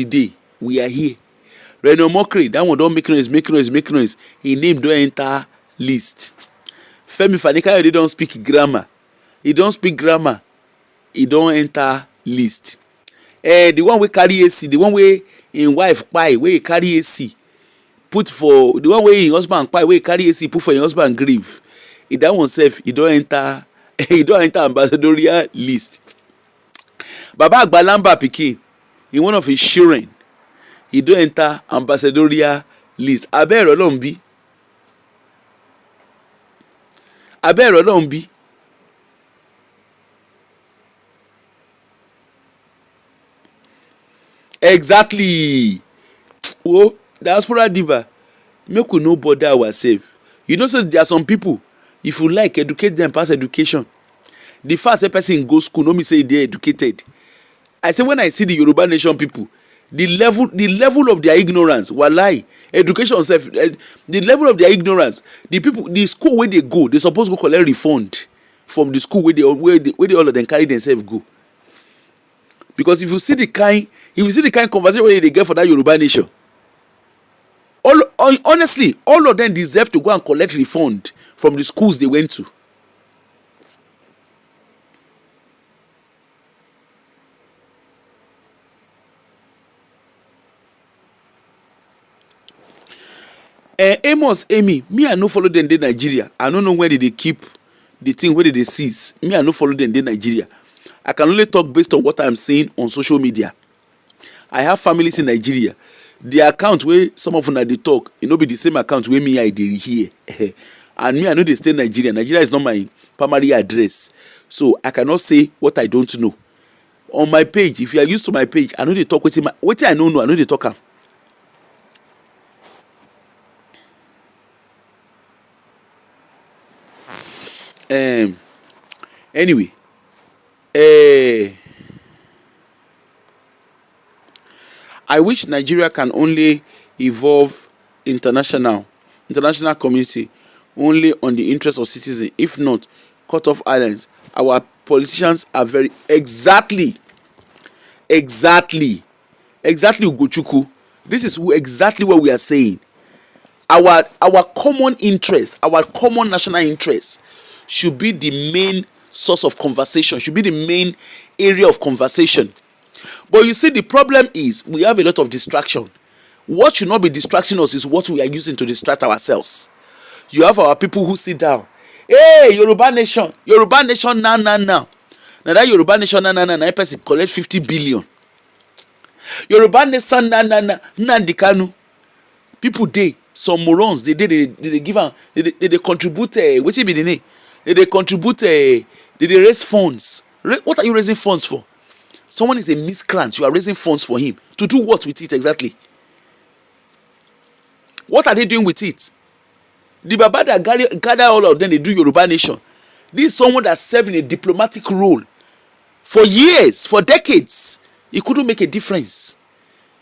day, we are here. Reno Mokri, that one don't make noise. His name don't enter list. Femi Fanikayo, they don't speak grammar. He don't enter list. The one we carry AC, the one we in wife pie, where he carry AC, put for the one way in husband pie, where he carry AC, put for your husband grief. That one self, he don't enter ambassadorial list. Baba Agbalamba Pikin, in one of his children, he don't enter ambassadorial list. Abẹ́rẹ́ Ọlọ́run bí. Exactly. Oh, diaspora diva, make we no bother ourselves. You know, so there are some people, if you like, educate them past education. The fact a person go school no mean say they educated. I say when I see the Yoruba nation people, the level of their ignorance, wallahi, education self, the level of their ignorance, the school where they go, they suppose go collect refund from the school where they all of them carry themselves go. Because if you see the kind conversation where they get for that Yoruba nation, honestly, all of them deserve to go and collect refund from the schools they went to. Amos, Amy, me I no follow them in Nigeria. I don't know where they keep the thing, where they seize. Me I no follow them in Nigeria. I can only talk based on what I'm seeing on social media. I have families in Nigeria. The account where some of them they talk, it no be the same account where me I dey here. And me I know they stay in Nigeria. Nigeria is not my primary address, so I cannot say what I don't know. On my page, if you are used to my page, I know they talk with him. What I know, I know they talk am. Anyway, I wish Nigeria can only evolve international community only on the interest of citizens. If not, cut off islands. Our politicians are very exactly Ugochukwu. This is exactly what we are saying. Our common interest, our common national interest should be the main source of conversation, should be the main area of conversation. But you see, the problem is we have a lot of distraction. What should not be distracting us is what we are using to distract ourselves. You have our people who sit down. Hey, Yoruba nation now. Now that Yoruba nation now person collect 50 billion. Yoruba nation now Nnamdi Kanu. People dey, some morons, they give am, they contribute, wetin be the name? They contribute, they raise funds. What are you raising funds for? Someone is a miscreant, you are raising funds for him. To do what with it exactly? What are they doing with it? The baba that gather all of them, they do Yoruba nation. This is someone that served in a diplomatic role for years, for decades. He couldn't make a difference.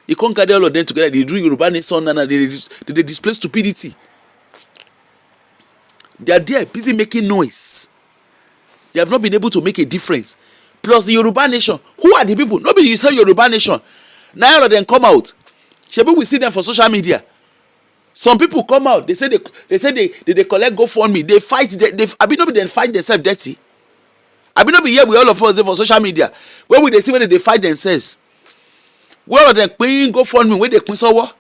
He can't gather all of them together. They do Yoruba nation and they display stupidity. They are there busy making noise. They have not been able to make a difference. Plus the Yoruba nation, who are the people? Nobody you say Yoruba nation. Now all of them come out. Shebi we see them for social media. Some people come out, they say they collect GoFundMe, they fight, they abi no be dem fight themselves dirty. Abi no be here with all of us dey for social media where we dey see where they fight themselves. Where all of them pin GoFundMe wey dey pin sowo.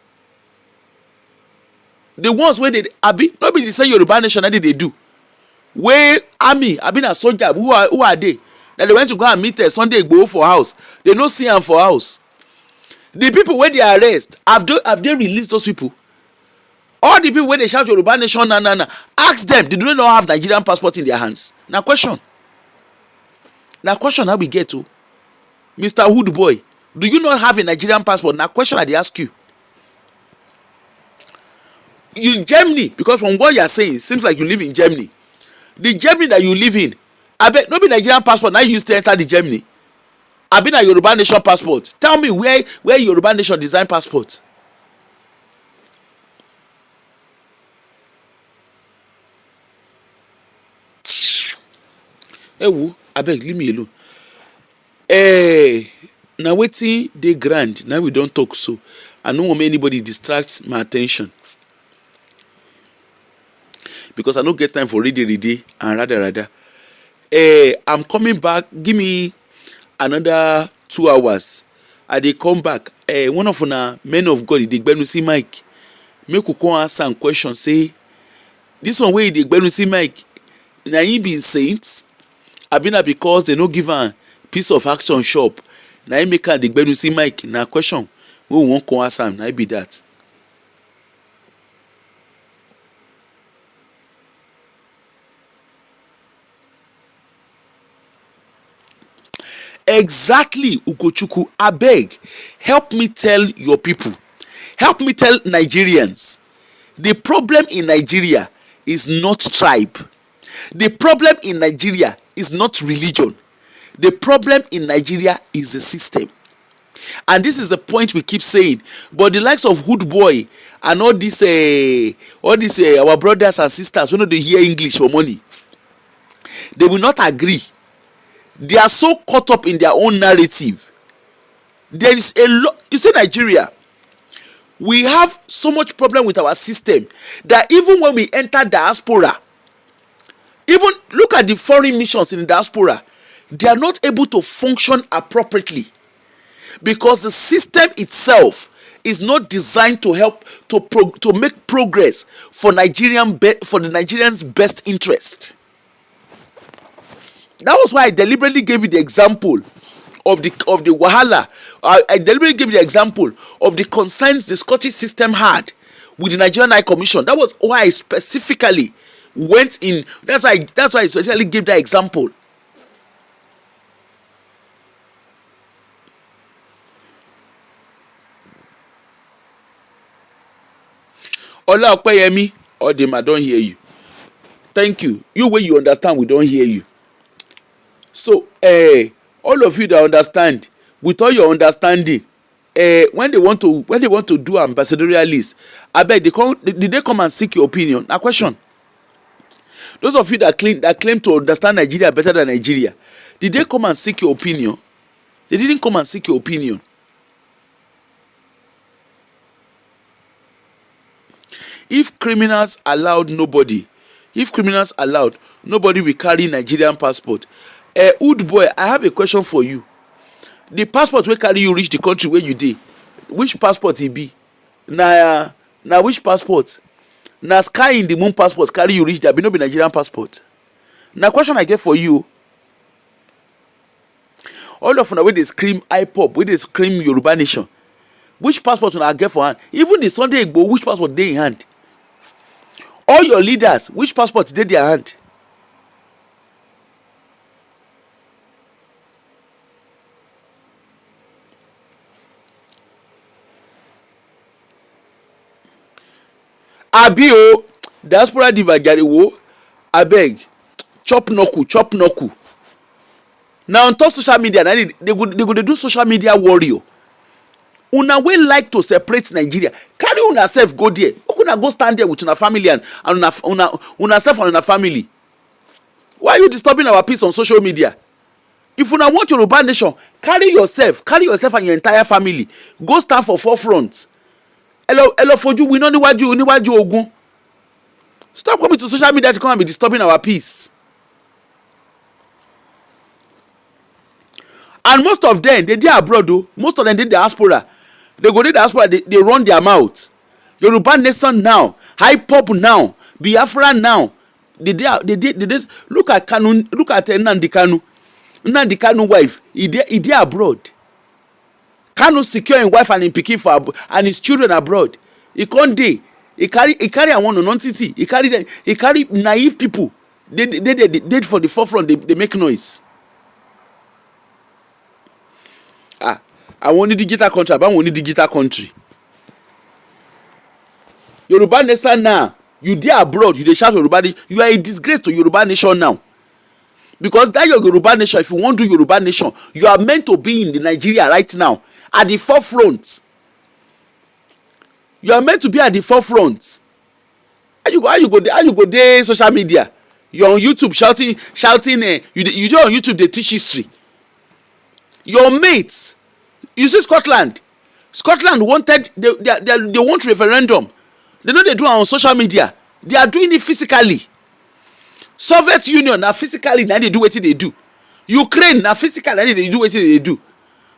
The ones wey dey abi no be the same Yoruba nation na dey do. Wey army abi na soldier who are they? Na they went to go and meet Sunday Igboho for house. They no see am for house. The people wey dey arrest, have they released those people? All the people wey dey shout Yoruba nation na ask them, they do not have Nigerian passport in their hands? Na question how we get to. Mr. Hood boy, do you not have a Nigerian passport? Na question I dey ask you. You in Germany, because from what you are saying, it seems like you live in Germany. The Germany that you live in, abeg no be Nigerian passport na you use to enter the Germany. Abi na Yoruba nation passport. Tell me where Yoruba nation design passport. Ewu, abeg leave me alone. Na wetin dey grand na we don talk so. I no want make anybody distract my attention. Because I no get time for ready and rada. I'm coming back. Give me another 2 hours. I dey come back. One of una men of God, dey gbenu see Mike. Make we come ask am question, say this one wey he dey gbenu see Mike, na him be saint? Abi na because they no give am piece of action shop na him make am dey gbenu see Mike? Na question wey we wan come ask am, na be that. Exactly, Ugochukwu, abeg help me tell your people, help me tell Nigerians, the problem in Nigeria is not tribe. The problem in Nigeria is not religion. The problem in Nigeria is the system. And this is the point we keep saying. But the likes of Hood Boy and all these our brothers and sisters, when they hear English for money, they will not agree. They are so caught up in their own narrative. There is a lot. You see, Nigeria, we have so much problem with our system that even when we enter diaspora, even look at the foreign missions in the diaspora, they are not able to function appropriately because the system itself is not designed to help to make progress for the Nigerians' best interest. That was why I deliberately gave you the example of the wahala. I deliberately gave you the example of the concerns the Scottish system had with the Nigerian High Commission. That was why I specifically went in. That's why I especially gave that example. Ola Opeyemi, Odema, don't hear you. Thank you. You wey you understand, we don't hear you. So, all of you that understand, with all your understanding, when they want to do ambassadorial list, abeg did they come and seek your opinion? Na question. Those of you that claim to understand Nigeria better than Nigeria, did they come and seek your opinion? They didn't come and seek your opinion. If criminals allowed, nobody will carry Nigerian passport. Old boy, I have a question for you. The passport wey carry you reach the country where you dey, which passport e be? Na which passport? Na sky in the moon passport carry you reach there, but no be Nigerian passport. Na question I get for you. All of una wey dey scream IPOB, wey dey scream Yoruba nation, which passport una get for hand? Even the Sunday Igboho, which passport dey in hand? All your leaders, which passport dey their hand? abi o diaspora diva jare wo abeg chop knuckle na on top social media na they go dey do social media warrior. Una wey like to separate Nigeria carry una sef go there, make una go stand there with una family and una sef and una family. Why are you disturbing our peace on social media? If una want Yoruba nation, carry yourself and your entire family go stand for forefront. ẹ lọ fojú winá níwájú ogun. Stop coming to social media to come and be disturbing our peace. And most of them they dey abroad o, most of them dey diaspora. They go dey diaspora, they run their mouth. Yoruba nation now, hip-hop now, Biafra now. They look at Kanu, look at Nnamdi Kanu wife, he dey abroad. Kanu secure him wife and him pikin for and his children abroad. He come dey, he carry am one non-entity, he carry naive people. They for the forefront, they make noise. I want a digital country, I want a digital country. Yoruba nation now, you dey abroad, you dey shout Yoruba nation, you are a disgrace to Yoruba nation now. Because that your Yoruba nation, if you wan do Yoruba nation, you are meant to be in the Nigeria right now at the forefront. You are meant to be at the forefront. How you go dey social media? You are on YouTube shouting you dey on YouTube dey teach history. Your mates, you see Scotland wanted, they want referendum. They know they do it on social media. They are doing it physically. Soviet Union na physically na dey do wetin they do. Ukraine na physically na dey do wetin they do.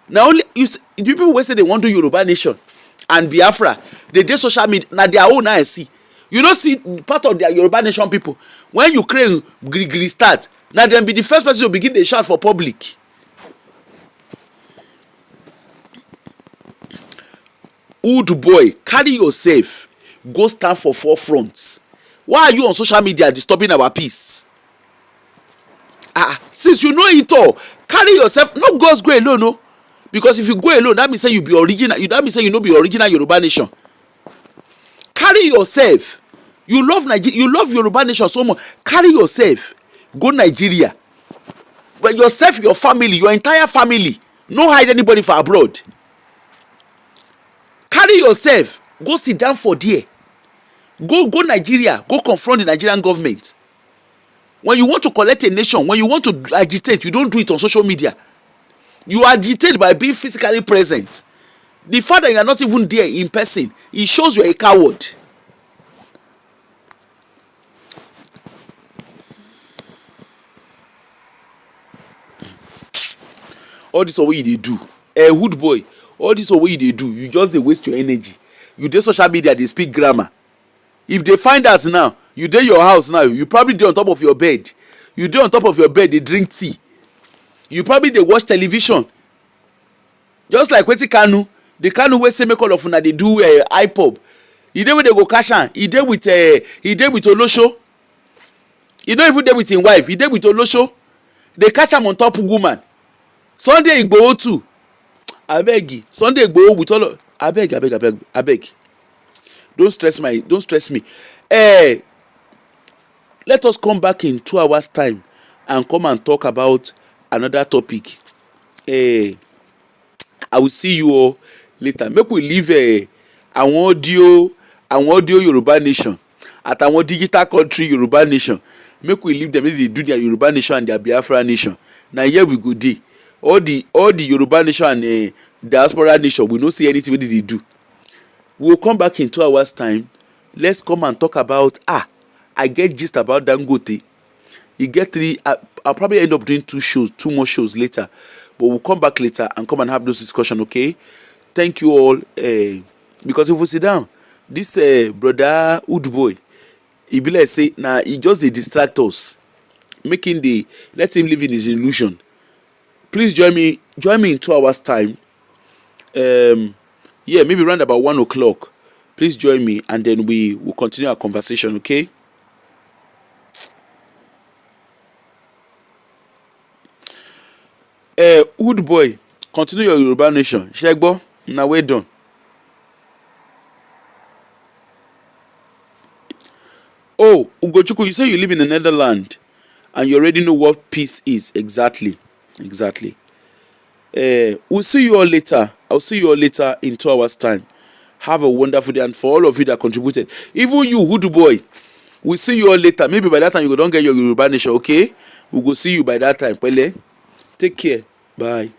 Na only the people wey say they wan do Yoruba nation and Biafra, they dey social media na their own I see. You no see part of their Yoruba nation people when Ukraine gree start, na dem be the first person to begin dey shout for public. Old boy, carry yourself, go stand for forefront. Why are you on social media disturbing our peace? Since you know it all, carry yourself. No girls go alone, no. Because if you go alone, that means say you be original. That means say you no be original Yoruba nation. Carry yourself. You love Nigeria. You love Yoruba nation so much. Carry yourself. Go Nigeria. But yourself, your family, your entire family. No hide anybody for abroad. Carry yourself. Go sit down for there. Go Nigeria. Go confront the Nigerian government. When you want to collect a nation, when you want to agitate, you don't do it on social media. You agitate by being physically present. The fact that you are not even there in person, it shows you are a coward. All this way they do. Hood boy, all this way they do. You just dey waste your energy. You dey social media, they speak grammar. If they find out now, you dey your house now, you probably dey on top of your bed. You dey on top of your bed, they drink tea. You probably dey watch television. Just like wetin Kanu, the Kanu wey say make all of una dey do IPOB. He dey wey dey go cash am. He dey with Olosho. He no even dey with him wife. He dey with Olosho. They catch am on top woman. Sunday Igboho too. Abeg, Sunday Igboho with all of abeg. Don't stress me. Let us come back in 2 hours time and come and talk about another topic. I will see you all later. Make we leave àwọn audio Yoruba nation at àwọn digital country Yoruba nation. Make we leave them, make they do their Yoruba nation and their Biafra nation. Na here we go dey. All the Yoruba nation and diaspora nation, we no see anything wey they do. We will come back in 2 hours time. Let's come and talk about I get gist about Dangote. You get 3. I'll probably end up doing 2 more shows later, but we'll come back later and come and have those discussion. Okay, thank you all. Because if we sit down, this brother Oud boy, he be like say nah, he just dey distract us, let him live in his illusion. Please join me in 2 hours time. Maybe around about 1 o'clock. Please join me and then we will continue our conversation. Okay. Oud boy, continue your Yoruba nation. Shegbo, now we're done. Oh, Ugochukwu, you say you live in the Netherlands and you already know what peace is. Exactly. Exactly. We'll see you all later. I'll see you all later in 2 hours' time. Have a wonderful day, and for all of you that contributed, even you, Hudu boy, we'll see you all later. Maybe by that time you don't get your Yoruba nation, okay? We will see you by that time. Pele. Take care. Bye.